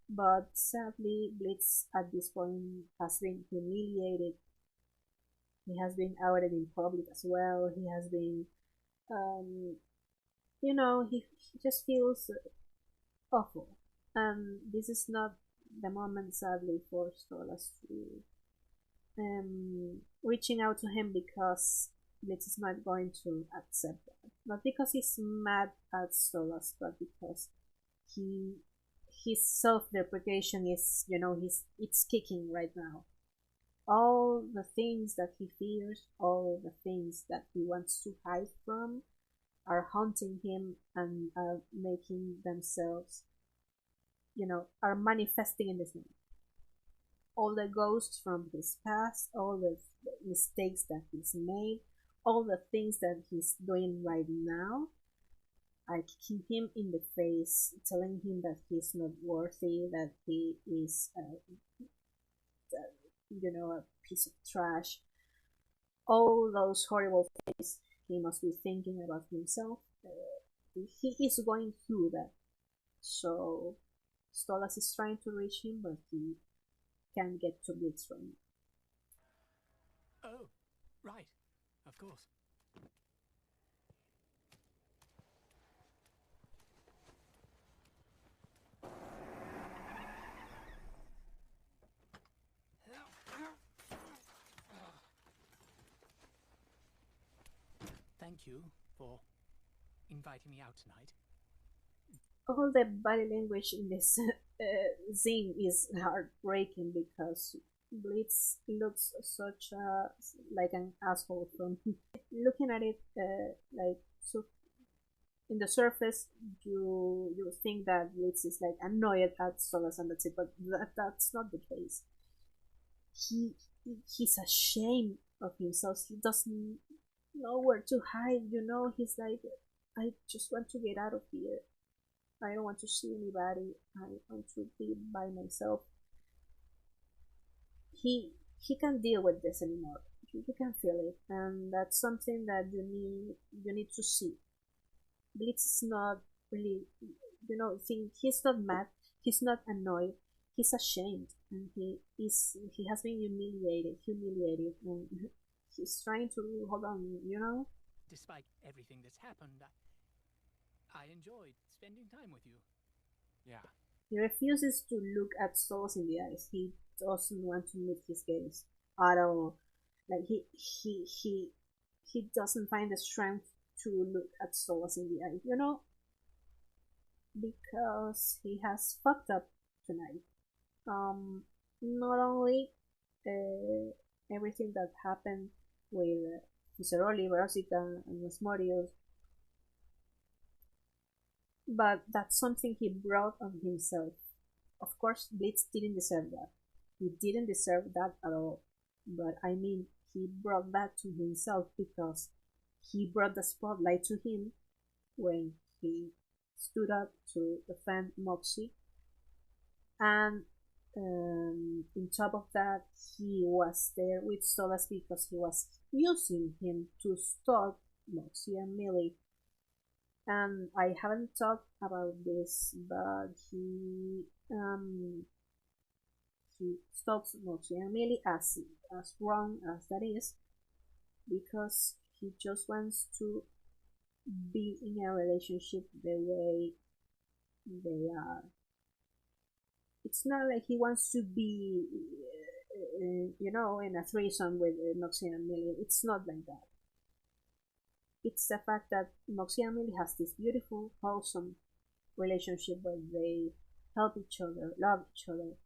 But sadly, Blitz at this point has been humiliated. He has been outed in public as well. He has been, you know, he just feels awful. And this is not the moment, sadly, for Stolas to reaching out to him because Blitz is not going to accept that. Not because he's mad at Stolas, but because he his self-deprecation is, you know, it's kicking right now. All the things that he fears, all the things that he wants to hide from, are haunting him and are making themselves, you know, are manifesting in this moment. All the ghosts from his past, all the mistakes that he's made, all the things that he's doing right now are kicking him in the face, telling him that he's not worthy, that he is, you know, a piece of trash. All those horrible things he must be thinking about himself. He is going through that. So Stolas is trying to reach him, but he can't get to Blitz from him. Oh, right. Of course. thank you for inviting me out tonight. All the body language in this scene is heartbreaking because Blitz looks such a like an asshole from looking at it like so in the surface you think that Blitz is like annoyed at Solas and that's it, but that's not the case. He's ashamed of himself. He doesn't know where to hide, he's like, I just want to get out of here. I don't want to see anybody. I want to be by myself. He can't deal with this anymore. You can feel it, and that's something that you need to see. Blitz is not really, he's not mad. He's not annoyed. He's ashamed, and he has been humiliated, and he's trying to hold on. Despite everything that's happened, I enjoyed spending time with you. Yeah. He refuses to look at Solas in the eyes. He doesn't want to meet his gaze at all. Like he doesn't find the strength to look at Solas in the eye, because he has fucked up tonight. Not only everything that happened with Ciceroli, Verosica, and Asmodeus, but that's something he brought on himself. Of course, Blitz didn't deserve that. He didn't deserve that at all. But I mean, he brought that to himself because he brought the spotlight to him when he stood up to defend Moxie. And on top of that, he was there with Solas because he was using him to stalk Moxie and Millie. And I haven't talked about this, but he stalks Moxie and Millie as wrong as that is, because he just wants to be in a relationship the way they are. It's not like he wants to be, in a threesome with Moxie and Millie. It's not like that. It's the fact that Moxie and Millie has this beautiful, wholesome relationship where they help each other, love each other,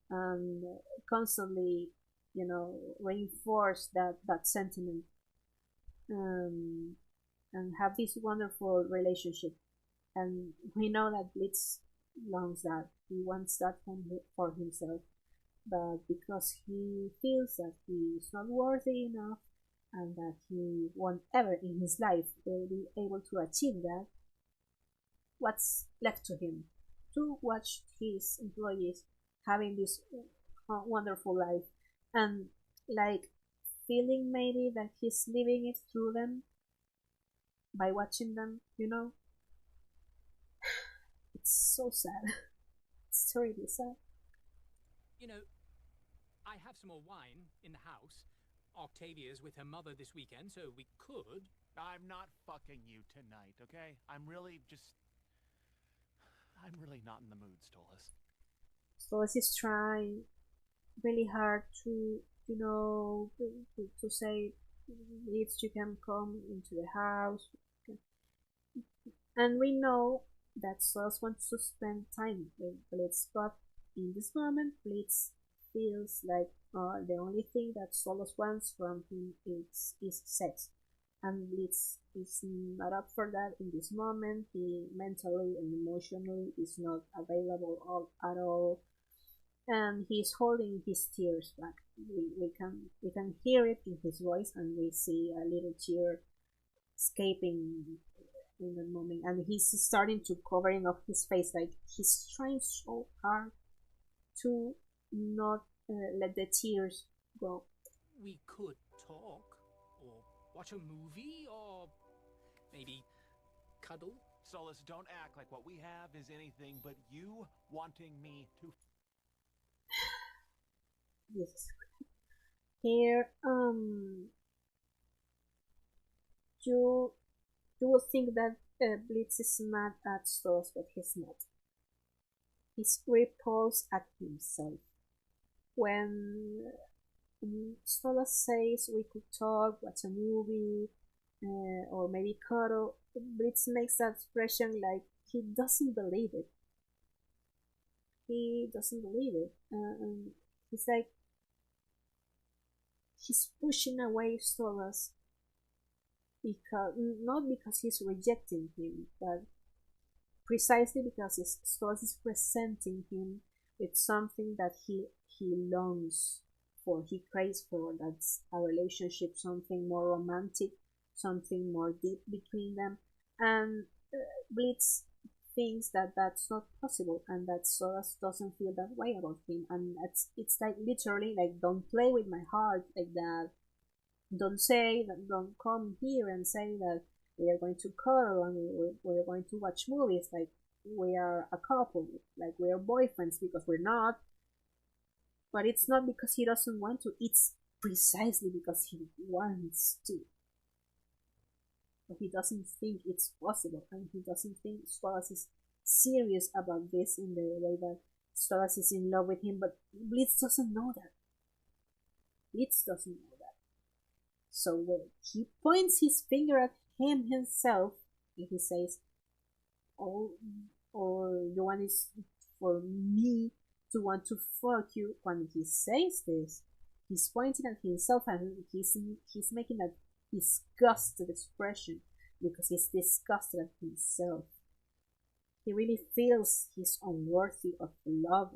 and constantly, reinforce that sentiment, and have this wonderful relationship. And we know that Blitz longs that. He wants that for himself, but because he feels that he is not worthy enough and that he won't ever in his life will be able to achieve that, what's left to him? To watch his employees having this wonderful life and like feeling maybe that he's living it through them by watching them, It's so sad. It's terribly sad. I have some more wine in the house. Octavia's with her mother this weekend, so we could. I'm not fucking you tonight, okay? I'm really not in the mood, Stolas. Stolas is trying really hard to, to say, Blitz, you can come into the house. And we know that Stolas wants to spend time with Blitz, but in this moment, Blitz feels like the only thing that Stolas wants from him is sex. And Blitz is not up for that in this moment. He mentally and emotionally is not available at all, and he's holding his tears back. We can hear it in his voice, and we see a little tear escaping in the moment, and he's starting to covering up his face, like he's trying so hard to not let the tears go. We could talk, or watch a movie, or maybe cuddle. Stolas, don't act like what we have is anything but you wanting me to. Yes. Here, you will think that Blitz is mad at Stolas, but he's not. He's repulsed at himself. When Stolas says we could talk, watch a movie, or maybe cuddle. Blitz makes that expression like he doesn't believe it. He doesn't believe it. And he's like, he's pushing away Stolas because not because he's rejecting him, but precisely because Stolas is presenting him with something that he longs for, he craves for. That's a relationship, something more romantic, something more deep between them. And Blitz thinks that that's not possible, and that Stolas doesn't feel that way about him. And it's like literally like, don't play with my heart like that. Don't say that. Don't come here and say that we are going to cuddle and we're going to watch movies like we are a couple, like we are boyfriends, because we're not. But it's not because he doesn't want to, it's precisely because he wants to. But he doesn't think it's possible, and he doesn't think Stolas is serious about this in the way that Stolas is in love with him. But Blitz doesn't know that. Blitz doesn't know that. So when he points his finger at him himself, and he says, "Oh, or you want is for me to want to fuck you." When he says this, he's pointing at himself, and he's making a disgusted expression because he's disgusted at himself. He really feels he's unworthy of love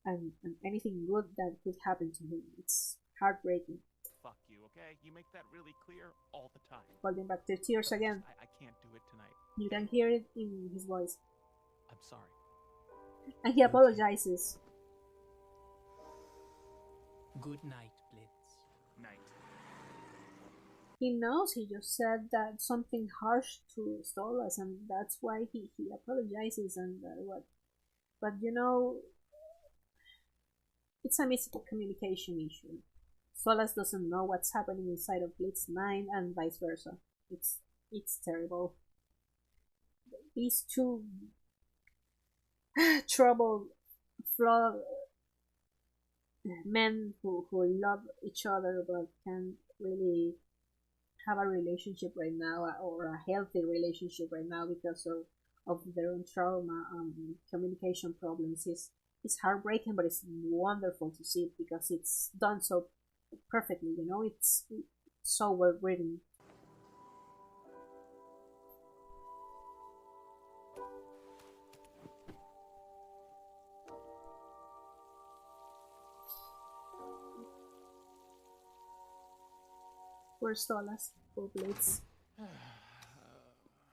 and anything good that could happen to him. It's heartbreaking. Fuck you, okay? You make that really clear all the time. Holding back the tears again. I can't do it tonight. You can hear it in his voice. I'm sorry. And he apologizes. Good night, Blitz. Night. He knows he just said that something harsh to Stolas, and that's why he apologizes and what. But you know, it's a miscommunication issue. Stolas doesn't know what's happening inside of Blitz's mind, and vice versa. It's terrible. These two troubled, flawed men who love each other but can't really have a relationship right now, or a healthy relationship right now because of their own trauma, communication problems, is heartbreaking, but it's wonderful to see it because it's done so perfectly. You know, it's so well written. Poor Stolas, poor Blitz.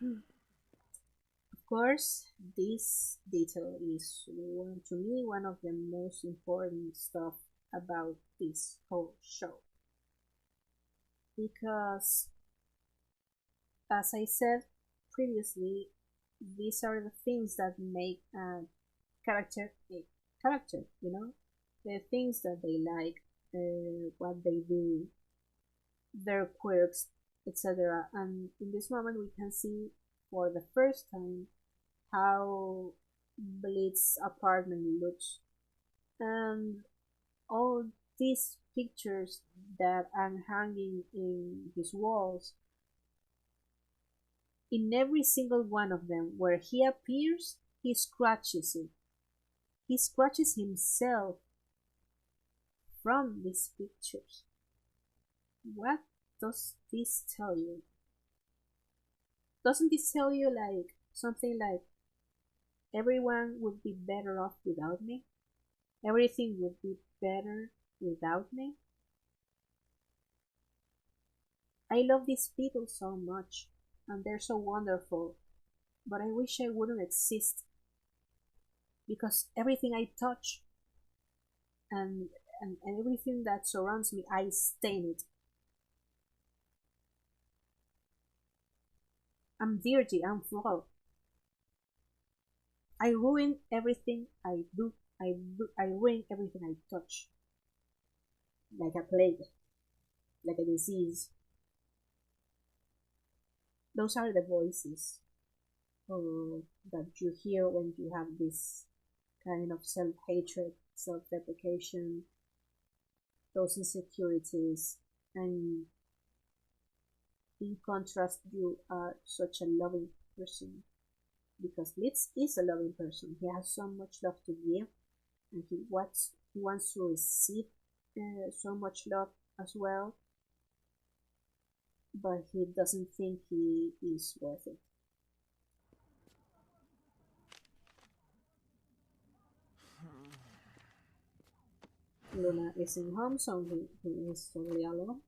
Of course, this detail is to me one of the most important stuff about this whole show, because as I said previously, these are the things that make a character a character, you know, the things that they like, what they do, their quirks, etc. And in this moment we can see for the first time how Blitz's apartment looks, and all these pictures that are hanging in his walls. In every single one of them where he appears, he scratches it. He scratches himself from these pictures. What does this tell you? Doesn't this tell you like something like everyone would be better off without me? Everything would be better without me? I love these people so much, and they're so wonderful, but I wish I wouldn't exist, because everything I touch and everything that surrounds me, I stain it. I'm dirty, I'm flawed. I ruin everything I do. I ruin everything I touch. Like a plague, like a disease. Those are the voices that you hear when you have this kind of self-hatred, self-deprecation, those insecurities, and In contrast, you are such a loving person, because Blitz is a loving person. He has so much love to give, and he wants to receive so much love as well, but he doesn't think he is worth it. Luna isn't home, so he is totally alone.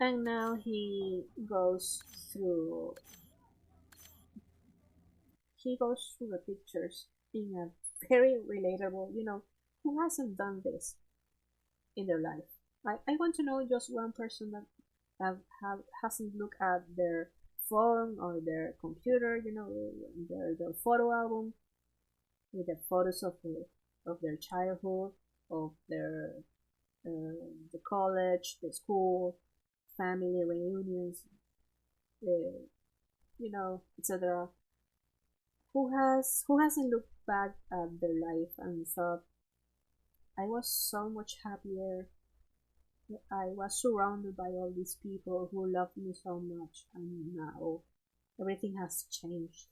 And now he goes through the pictures in a very relatable, who hasn't done this in their life. I want to know just one person that hasn't looked at their phone or their computer, their photo album with the photos of their childhood, of their the college, the school, family reunions, etc. Who hasn't looked back at their life and thought, I was so much happier. I was surrounded by all these people who loved me so much, and now everything has changed.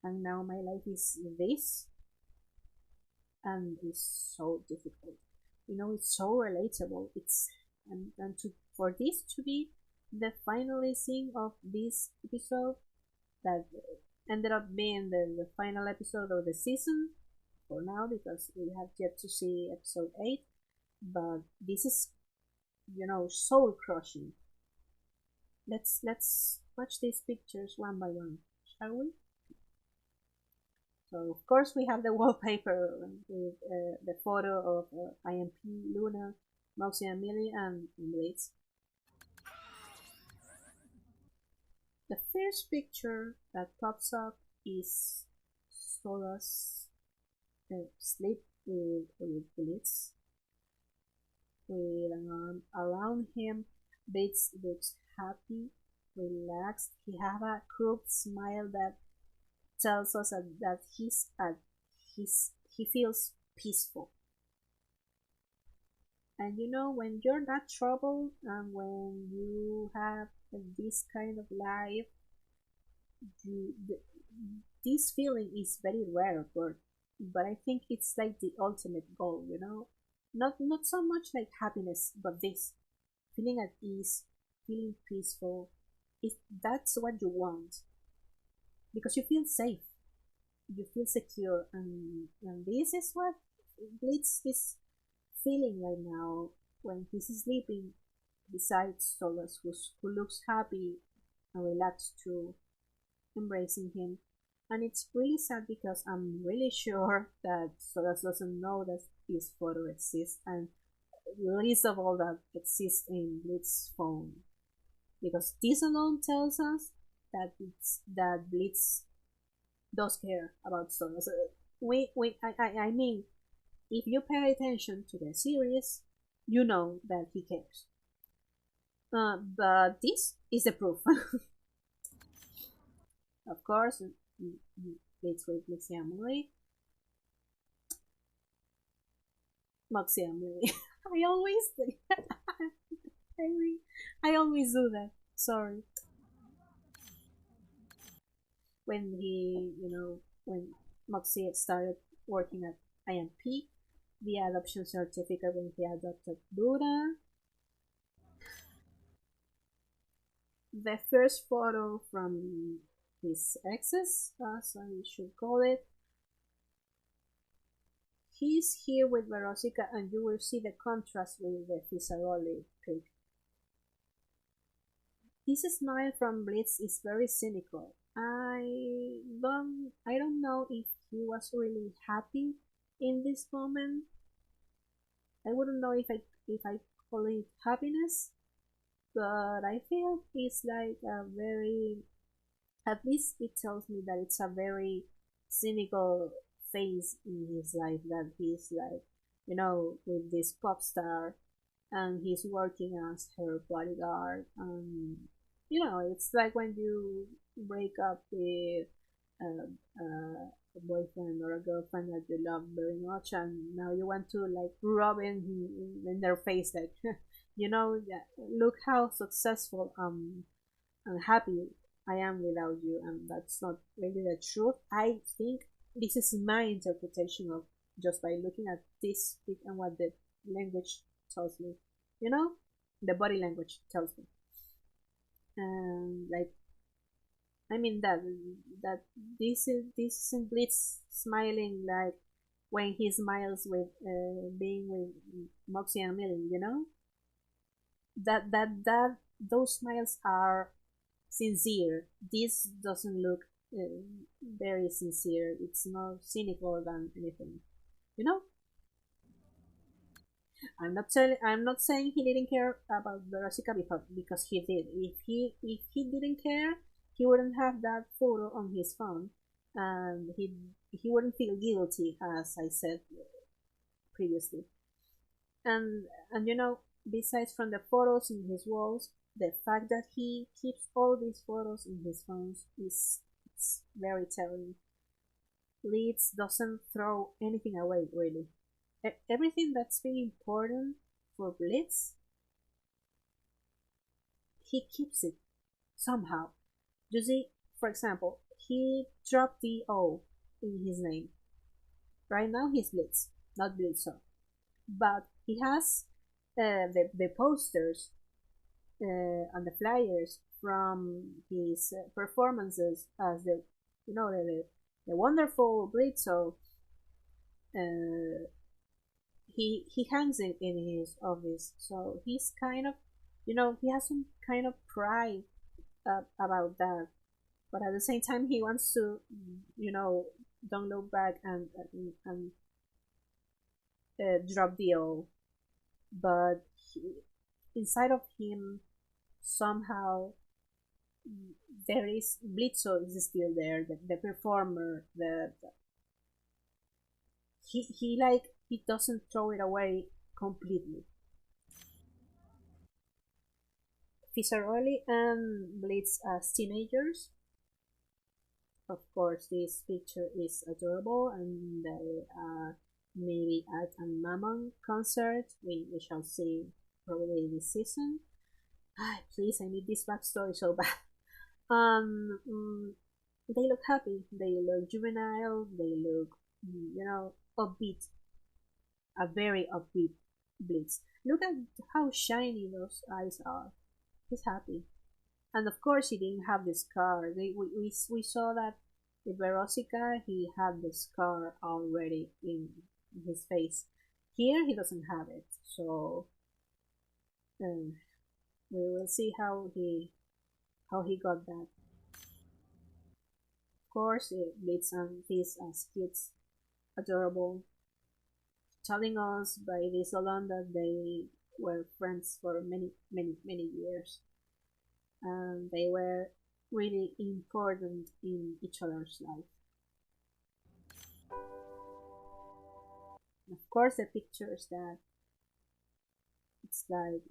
And now my life is this, and it's so difficult. It's so relatable. For this to be the finalizing of this episode, that ended up being the final episode of the season for now, because we have yet to see episode 8, but this is soul crushing. Let's watch these pictures one by one, shall we? So of course we have the wallpaper with the photo of IMP, Luna, Moxie and Millie, and Blitz. The first picture that pops up is Sora's sleep with Blitz, with an arm around him. Blitz looks happy, relaxed. He has a crooked smile that tells us that he feels peaceful. And when you're not troubled, and when you have this kind of life, this feeling is very rare, but I think it's like the ultimate goal. Not so much like happiness, but this feeling at ease, feeling peaceful. That's what you want, because you feel safe, you feel secure, and this is what Blitz is feeling right now when he's sleeping beside Solus, who looks happy and relaxed too, embracing him. And it's really sad, because I'm really sure that Solus doesn't know that this photo exists, and least of all that exists in Blitz's phone, because this alone tells us that Blitz does care about Solus. I mean, if you pay attention to the series, you know that he cares. But this is the proof. Of course, Blitz with Moxie and Millie. Moxie and Millie. I always I always do that. Sorry. When when Moxie started working at IMP, the adoption certificate when he adopted Buddha. The first photo from his exes, as I should call it. He's here with Verosica, and you will see the contrast with the Fisaroli pic. This smile from Blitz is very cynical. I don't know if he was really happy in this moment. I wouldn't know if I call it happiness, but I feel it's like a very, at least it tells me that it's a very cynical phase in his life, that he's like, with this pop star, and he's working as her bodyguard. It's like when you break up with a boyfriend or a girlfriend that you love very much, and now you want to like rub in their face, like Yeah, look how successful and happy I am without you, and that's not really the truth. I think this is my interpretation of just by looking at this pic and what the language tells me. You know, the body language tells me, and like I mean that this isn't Blitz smiling like when he smiles with being with Moxie and Millie. That those smiles are sincere. This doesn't look very sincere. It's more cynical than anything. You know, I'm not saying he didn't care about Veronica because he did. If he didn't care, he wouldn't have that photo on his phone, and he wouldn't feel guilty, as I said previously. And besides from the photos in his walls, the fact that he keeps all these photos in his phones is it's very telling. Leeds doesn't throw anything away really. Everything that's very important for Blitz, he keeps it somehow. You see, for example, he dropped the O in his name. Right now he's Blitz, not Blitzø. But he has the posters and the flyers from his performances as the wonderful Blitzø. He hangs it in his office, so he's kind of he has some kind of pride about that, but at the same time he wants to don't look back and drop the O, but inside of him somehow there is Blitzø is still there, the performer, he doesn't throw it away completely. Fisaroli and Blitz as teenagers. Of course, this picture is adorable, and they are maybe at a Mammon concert. We shall see probably this season. Please, I need this backstory so bad. They look happy. They look juvenile. They look, upbeat. A very upbeat Blitz. Look at how shiny those eyes are. He's happy. And of course, he didn't have the scar. We saw that with Verosica, he had the scar already in his face. Here, he doesn't have it. So, we will see how he got that. Of course, Blitz and Fizz as kids, adorable, telling us by this alone that they were friends for many, many, many years, and they were really important in each other's life. Of course, the pictures that it's like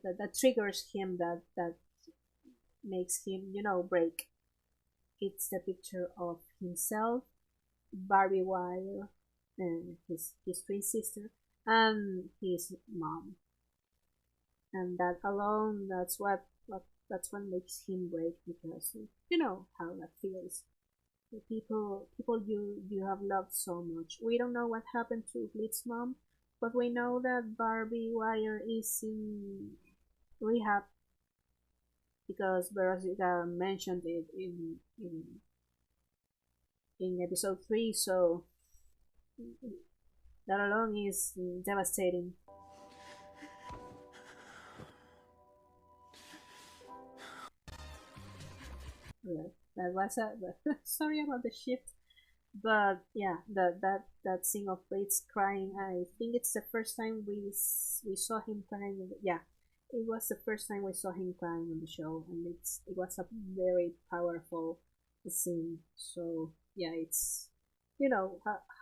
that triggers him, that makes him break. It's the picture of himself, Barbie Wire, and his twin sister, and his mom, and that alone, that's what makes him break, because you know how that feels. The people you have loved so much. We don't know what happened to Blitz's mom, but we know that Barbie Wire is in rehab because Veronica mentioned it in episode 3, so that alone is devastating. Yeah, that was a sorry about the shift, but yeah, that scene of Blitz crying, I think it's the first time we saw him crying. Yeah, it was the first time we saw him crying on the show, and it was a very powerful scene. So yeah, it's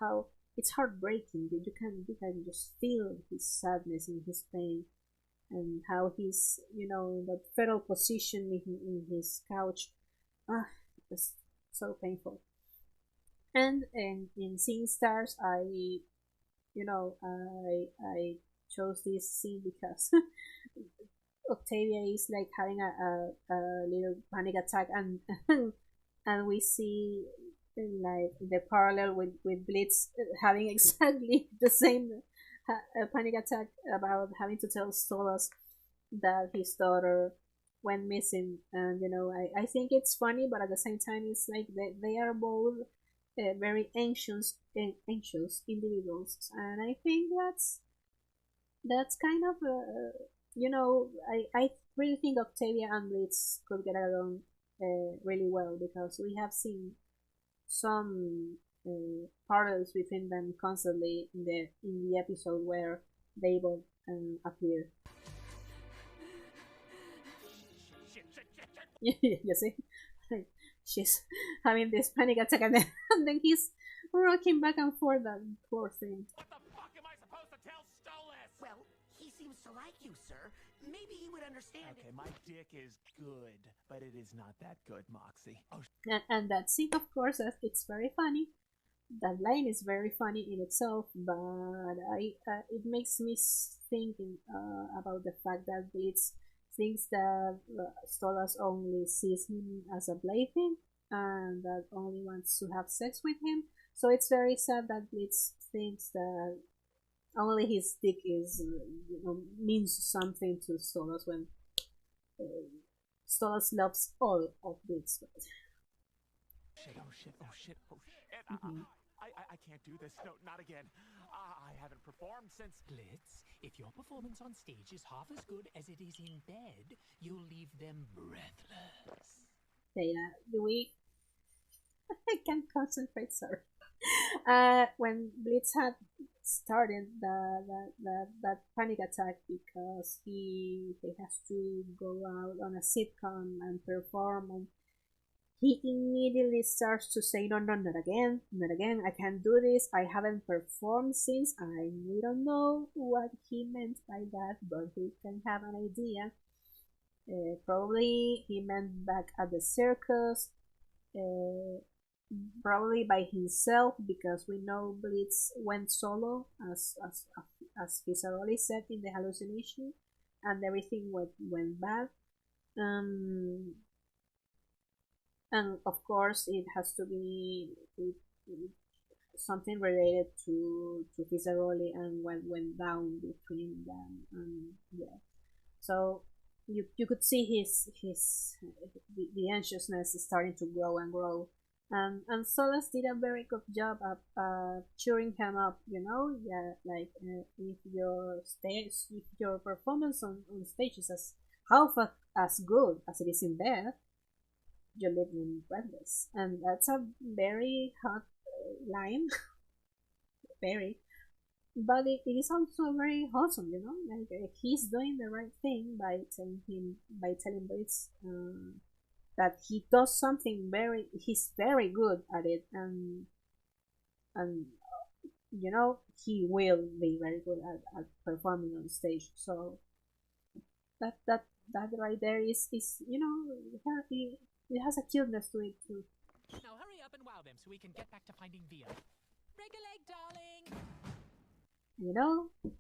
how it's heartbreaking. You can just feel his sadness and his pain, and how he's in that fetal position in his couch. It's so painful. And in Seeing Stars, I chose this scene because Octavia is like having a little panic attack, and and we see like the parallel with Blitz having exactly the same panic attack about having to tell Stolas that his daughter went missing. And I think it's funny, but at the same time it's like they are both very anxious individuals, and I think that's kind of I really think Octavia and Blitz could get along really well, because we have seen some parallels between them constantly in the episode where they both appear. You see, she's having this panic attack, and then he's rocking back and forth. That poor thing. What the fuck am I supposed to tell Stolas? Well, he seems to like you, sir. Maybe he would understand. Okay, my dick is good, but it is not that good, Moxie. Oh, And that scene, of course, it's very funny. That line is very funny in itself, but it makes me thinking about the fact that Blitz thinks that Stolas only sees him as a plaything and that only wants to have sex with him. So it's very sad that Blitz thinks that only his dick is means something to Stolas, when Stolas loves all of Blitz. shit, oh shit, oh shit, oh shit. I can't do this. No, not again. I haven't performed since... Blitz, if your performance on stage is half as good as it is in bed, you'll leave them breathless. Dana, do we... I can't concentrate, sorry. When Blitz had started that panic attack because he has to go out on a sitcom and perform, and he immediately starts to say, no, not again, I can't do this, I haven't performed since. We don't know what he meant by that, but we can have an idea. Probably he meant back at the circus, probably by himself, because we know Blitz went solo, as Fizzaroli said in the hallucination, and everything went bad. And of course it has to be something related to Fizzaroli and what went down between them, and yeah. So you could see the anxiousness is starting to grow and grow, and Solas did a very good job of cheering him up. Yeah, like if your performance on stage is as good as it is in bed, you live in breathless. And that's a very hot line. Very, but it is also very wholesome, like he's doing the right thing by telling Blitz that he does something he's very good at it, and he will be very good at performing on stage. So that right there is it has a cuteness to it too. Now hurry up and wow them so we can get back to finding Via. Break a leg, darling!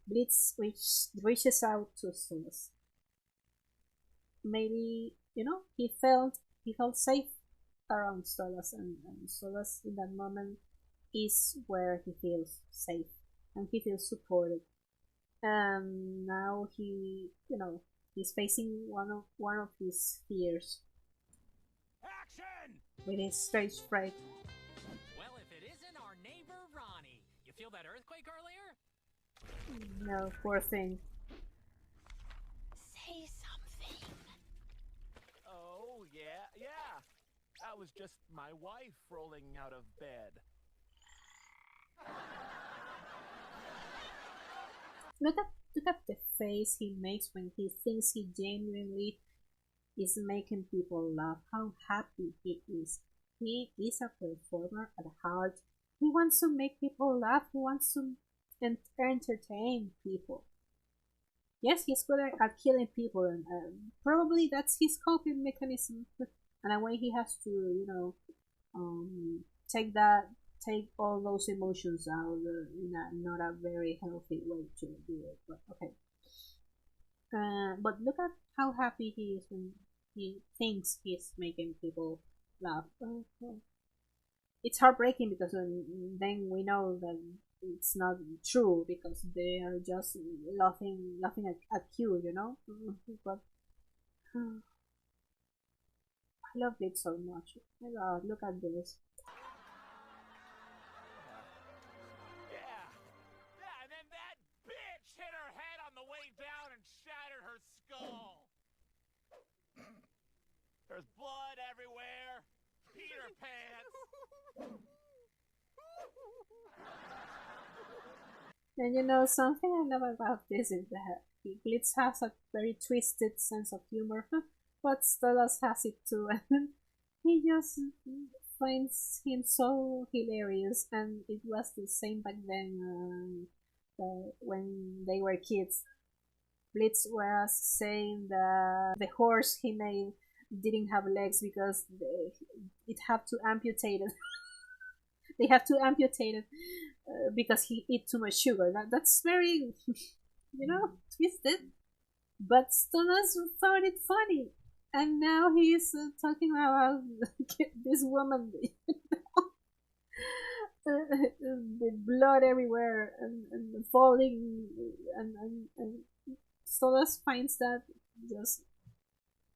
Blitz reaches out to Solas. Maybe, he felt safe around Solas, and Solas in that moment is where he feels safe and he feels supported. And now he's facing one of his fears. Action! With his stage fright. Well, if it isn't our neighbor Ronnie. You feel that earthquake earlier? No, poor thing. Say something. Oh, yeah. That was just my wife rolling out of bed. Look at the face he makes when he thinks he genuinely is making people laugh. How happy he is. He is a performer at heart. He wants to make people laugh. He wants to entertain people. Yes, he's good at killing people, and probably that's his coping mechanism. And a way he has to, take that take all those emotions out in a not a very healthy way to do it. But okay. But look at how happy he is when he thinks he's making people laugh. It's heartbreaking because then we know that it's not true because they are just laughing at you, you know. But I love it so much. Oh my God, look at this. Yeah, and then that bitch hit her head on the way down and shattered her skull. There's blood everywhere. Peter pants. And you know, something I love about this is that Blitz has a very twisted sense of humor, but Stolas has it too, and he just finds him so hilarious, and it was the same back then when they were kids. Blitz was saying that the horse he made didn't have legs because it had to amputate it. They have to amputate it because he eat too much sugar. That's very, twisted. But Stolas found it funny, and now he's talking about this woman, with blood everywhere and falling, and Stolas finds that just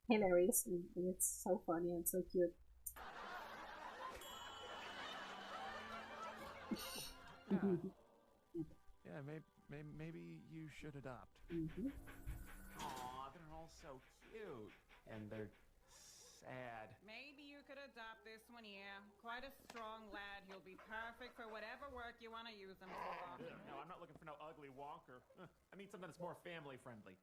hilarious, and it's so funny and so cute. Yeah, maybe you should adopt. Aw, they're all so cute. And they're sad. Maybe you could adopt this one, yeah. Quite a strong lad. He'll be perfect for whatever work you want to use him for. No, I'm not looking for no ugly wonker. I need something that's more family friendly.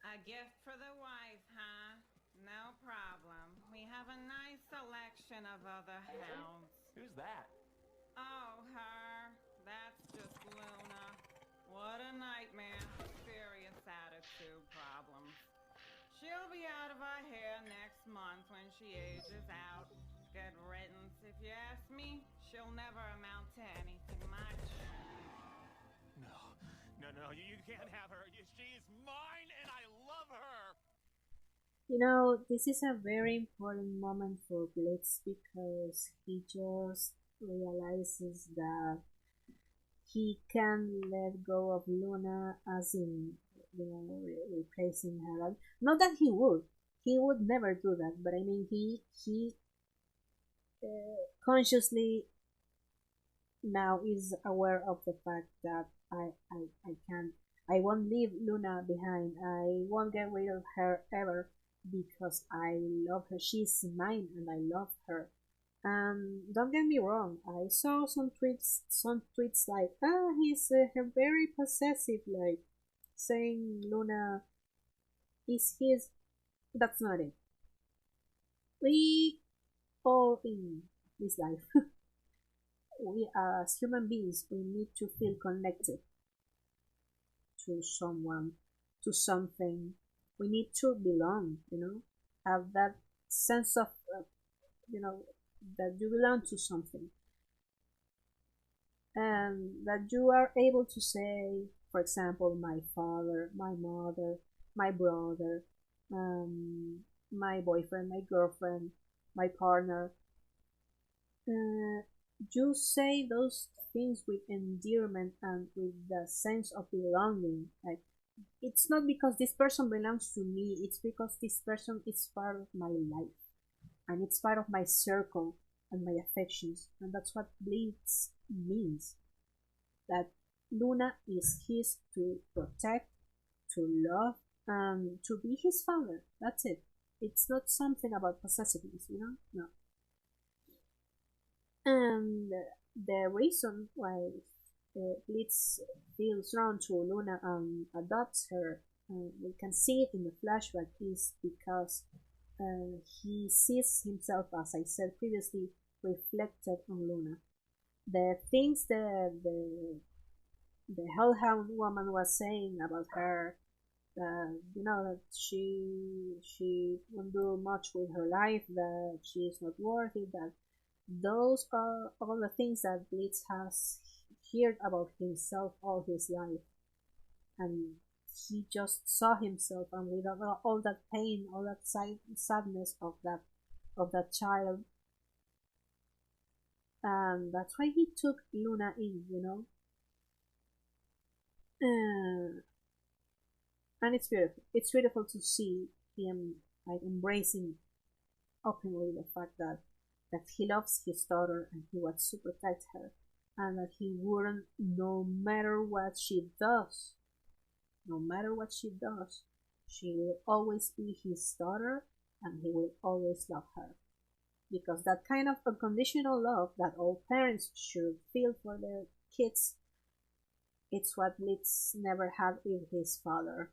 A gift for the wife, huh? No problem. We have a nice selection of other hounds. Who's that? Oh, her. That's just Luna. What a nightmare. Serious attitude problems. She'll be out of our hair next month when she ages out. Good riddance, if you ask me. She'll never amount to anything much. No, you can't have her. She's mine and I love her. You know, this is a very important moment for Blitz because he just realizes that he can let go of Luna, as in, replacing her. Not that he would never do that, but I mean, he consciously now is aware of the fact that I won't leave Luna behind. I won't get rid of her ever because I love her. She's mine and I love her. Don't get me wrong, I saw some tweets like, he's very possessive, like saying Luna is his. That's not it. We all in this life, we as human beings, we need to feel connected to someone, to something. We need to belong, have that sense of, that you belong to something. And that you are able to say, for example, my father, my mother, my brother, my boyfriend, my girlfriend, my partner. You say those things with endearment and with the sense of belonging. Like, it's not because this person belongs to me, it's because this person is part of my life and it's part of my circle and my affections, and that's what Blitz means. That Luna is his to protect, to love, and to be his father. That's it. It's not something about possessiveness, No. And the reason why Blitz feels drawn to Luna and adopts her, we can see it in the flashback, is because he sees himself, as I said previously, reflected on Luna. The things the Hellhound woman was saying about her, that she won't do much with her life, that she is not worth it, that those are all the things that Blitz has heard about himself all his life, and he just saw himself, and with all that pain, all that sadness of that child, and that's why he took Luna in, and it's beautiful. It's beautiful to see him like embracing openly the fact that he loves his daughter and he wants to protect her, and that he wouldn't, no matter what she does, she will always be his daughter, and he will always love her. Because that kind of unconditional love that all parents should feel for their kids, it's what Blitz never had with his father.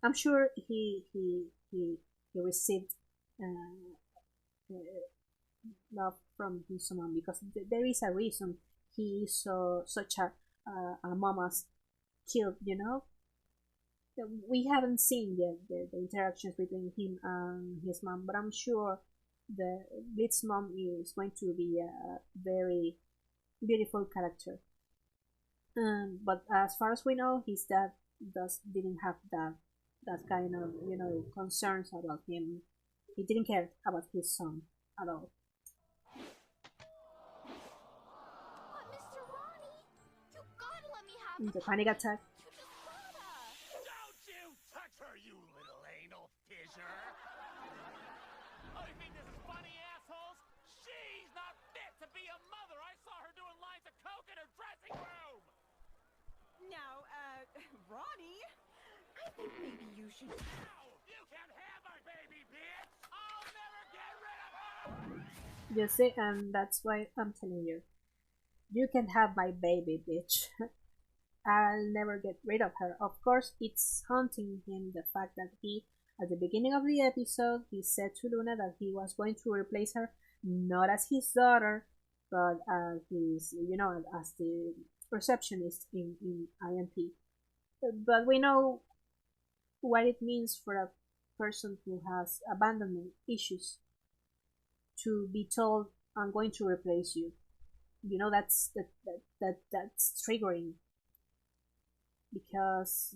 I'm sure he received love from his mom, because there is a reason he saw such a mama's killed, We haven't seen yet the interactions between him and his mom, but I'm sure the Blitz mom is going to be a very beautiful character. But as far as we know, his dad didn't have that kind of concerns about him. He didn't care about his son at all. Mr. Ronnie, you gotta let me have The panic attack. Don't you touch her, you little anal fissure! Oh, you think this is funny, assholes? She's not fit to be a mother! I saw her doing lines of coke in her dressing room! Now, Ronnie, I think maybe you should... Ow! You can't have my baby, bitch! I'll never get rid of her! You see, and that's why I'm telling you. You can have my baby, bitch. I'll never get rid of her. Of course, it's haunting him the fact that he, at the beginning of the episode, he said to Luna that he was going to replace her not as his daughter, but as his, as the receptionist in IMP. But we know what it means for a person who has abandonment issues to be told, "I'm going to replace you." That's triggering, because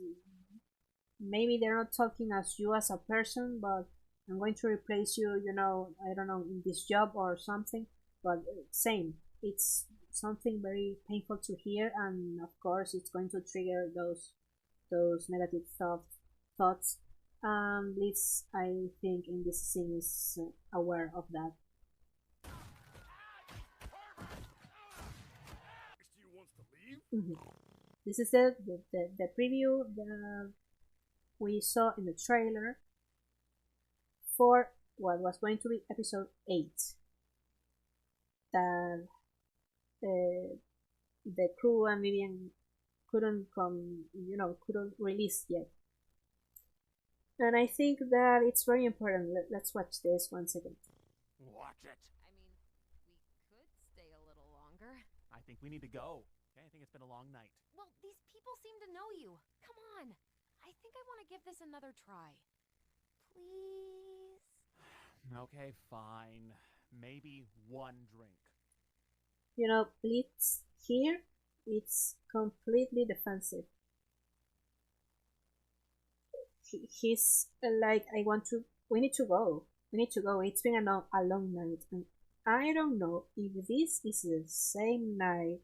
maybe they're not talking as you as a person, but I'm going to replace you, I don't know, in this job or something. But same, it's something very painful to hear, and of course it's going to trigger those negative thoughts. Blitz, I think, in this scene is aware of that. This is the preview that we saw in the trailer for what was going to be episode 8, that the crew and Vivian couldn't release yet. And I think that it's very important. Let's watch this once again. Watch it. I mean, we could stay a little longer. I think we need to go. Okay, I think it's been a long night. Well, these people seem to know you. Come on. I think I want to give this another try. Please? Okay, fine. Maybe one drink. Blitz here, it's completely defensive. He's like, we need to go. It's been a long night, and I don't know if this is the same night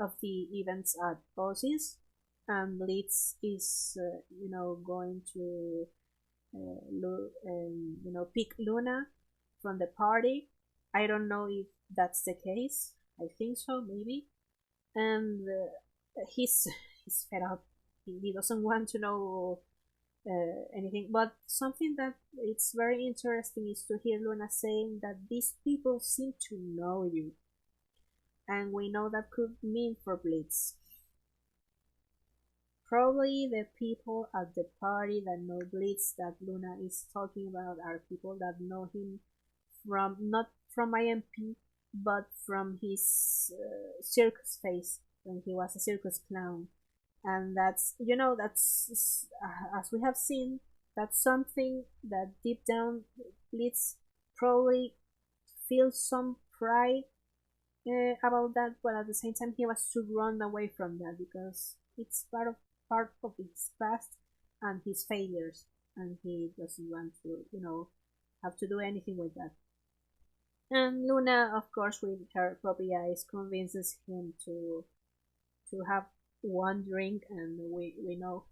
of the events at Ozzie's, and Blitz is, going to, pick Luna from the party. I don't know if that's the case. I think so, maybe. And he's fed up. He doesn't want to know anything. But something that it's very interesting is to hear Luna saying that these people seem to know you. And we know that could mean for Blitz. Probably the people at the party that know Blitz that Luna is talking about are people that know him from, not from IMP, but from his circus phase when he was a circus clown. And that's, as we have seen, that's something that deep down Blitz probably feels some pride about that, but at the same time he wants to run away from that because it's part of his past and his failures, and he doesn't want to, have to do anything with that. And Luna, of course, with her puppy eyes, convinces him to have one drink, and we know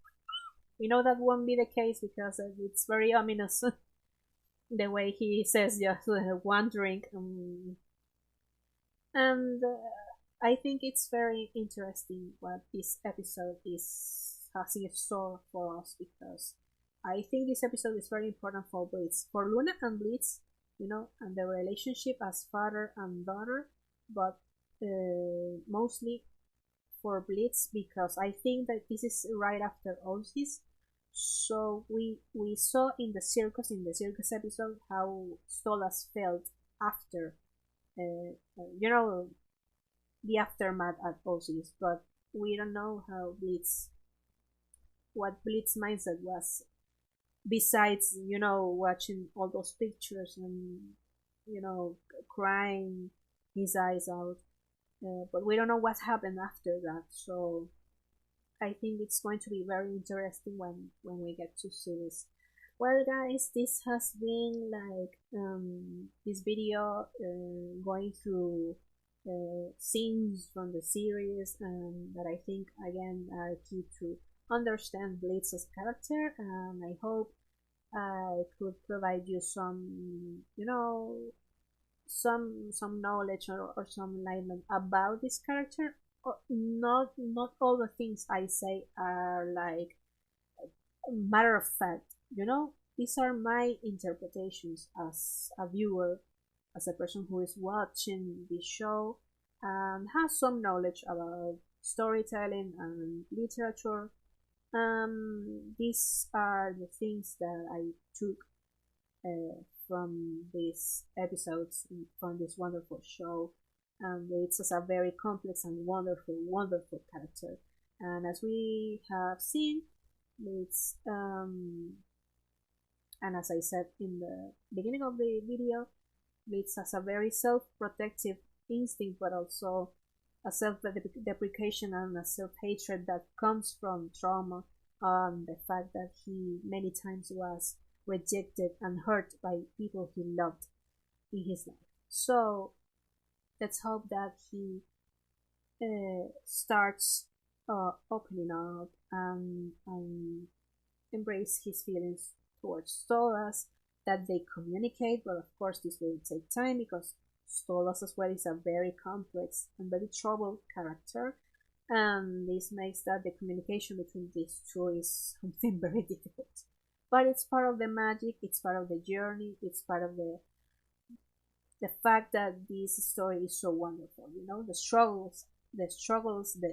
that won't be the case because it's very ominous the way he says just one drink. And I think it's very interesting what this episode has in store for us, because I think this episode is very important for Blitz, for Luna and Blitz, and the relationship as father and daughter, but mostly for Blitz, because I think that this is right after Ozzie. So we saw in the circus episode how Stolas felt after the aftermath at Ozzie, but we don't know what Blitz mindset was, besides watching all those pictures and crying his eyes out, but we don't know what happened after that. So I think it's going to be very interesting when we get to see this. Well, guys, this has been like this video going through scenes from the series, that I think again are key to understand Blitz's character, and I hope I could provide you some some knowledge or some enlightenment about this character. Not all the things I say are like matter of fact. These are my interpretations as a viewer, as a person who is watching this show and has some knowledge about storytelling and literature. These are the things that I took from these episodes, from this wonderful show. It's just a very complex and wonderful character. And as we have seen, it's and as I said in the beginning of the video, Blitz has a very self-protective instinct, but also a self-deprecation and a self-hatred that comes from trauma, the fact that he many times was rejected and hurt by people he loved in his life. So let's hope that he starts opening up and embrace his feelings towards Stolas, that they communicate, but of course this will take time because Stolas as well is a very complex and very troubled character, and this makes that the communication between these two is something very difficult. But it's part of the magic, it's part of the journey, it's part of the fact that this story is so wonderful. The struggles,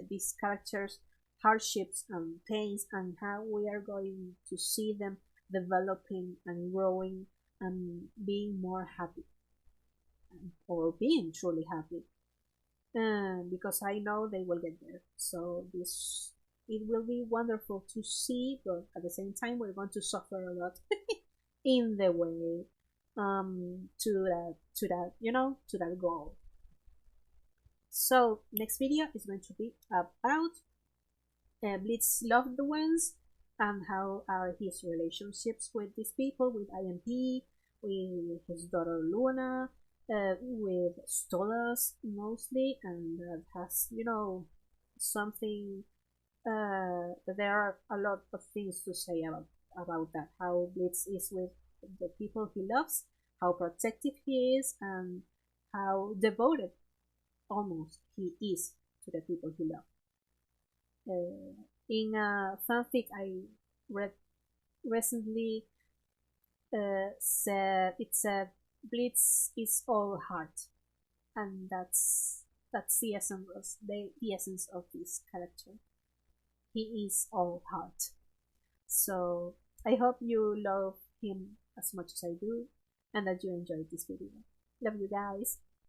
these characters' hardships and pains, and how we are going to see them developing and growing and being more happy, or being truly happy, because I know they will get there. So it will be wonderful to see, but at the same time we're going to suffer a lot in the way to that goal. So next video is going to be about Blitz's loved ones and how are his relationships with these people, with IMP, with his daughter Luna, with Stolas mostly, and that has something. There are a lot of things to say about that. How Blitz is with the people he loves, how protective he is, and how devoted almost he is to the people he loves. In a fanfic I read recently, said Blitz is all heart, and that's the essence of this character. He is all heart. So I hope you love him as much as I do, and that you enjoyed this video. Love you guys.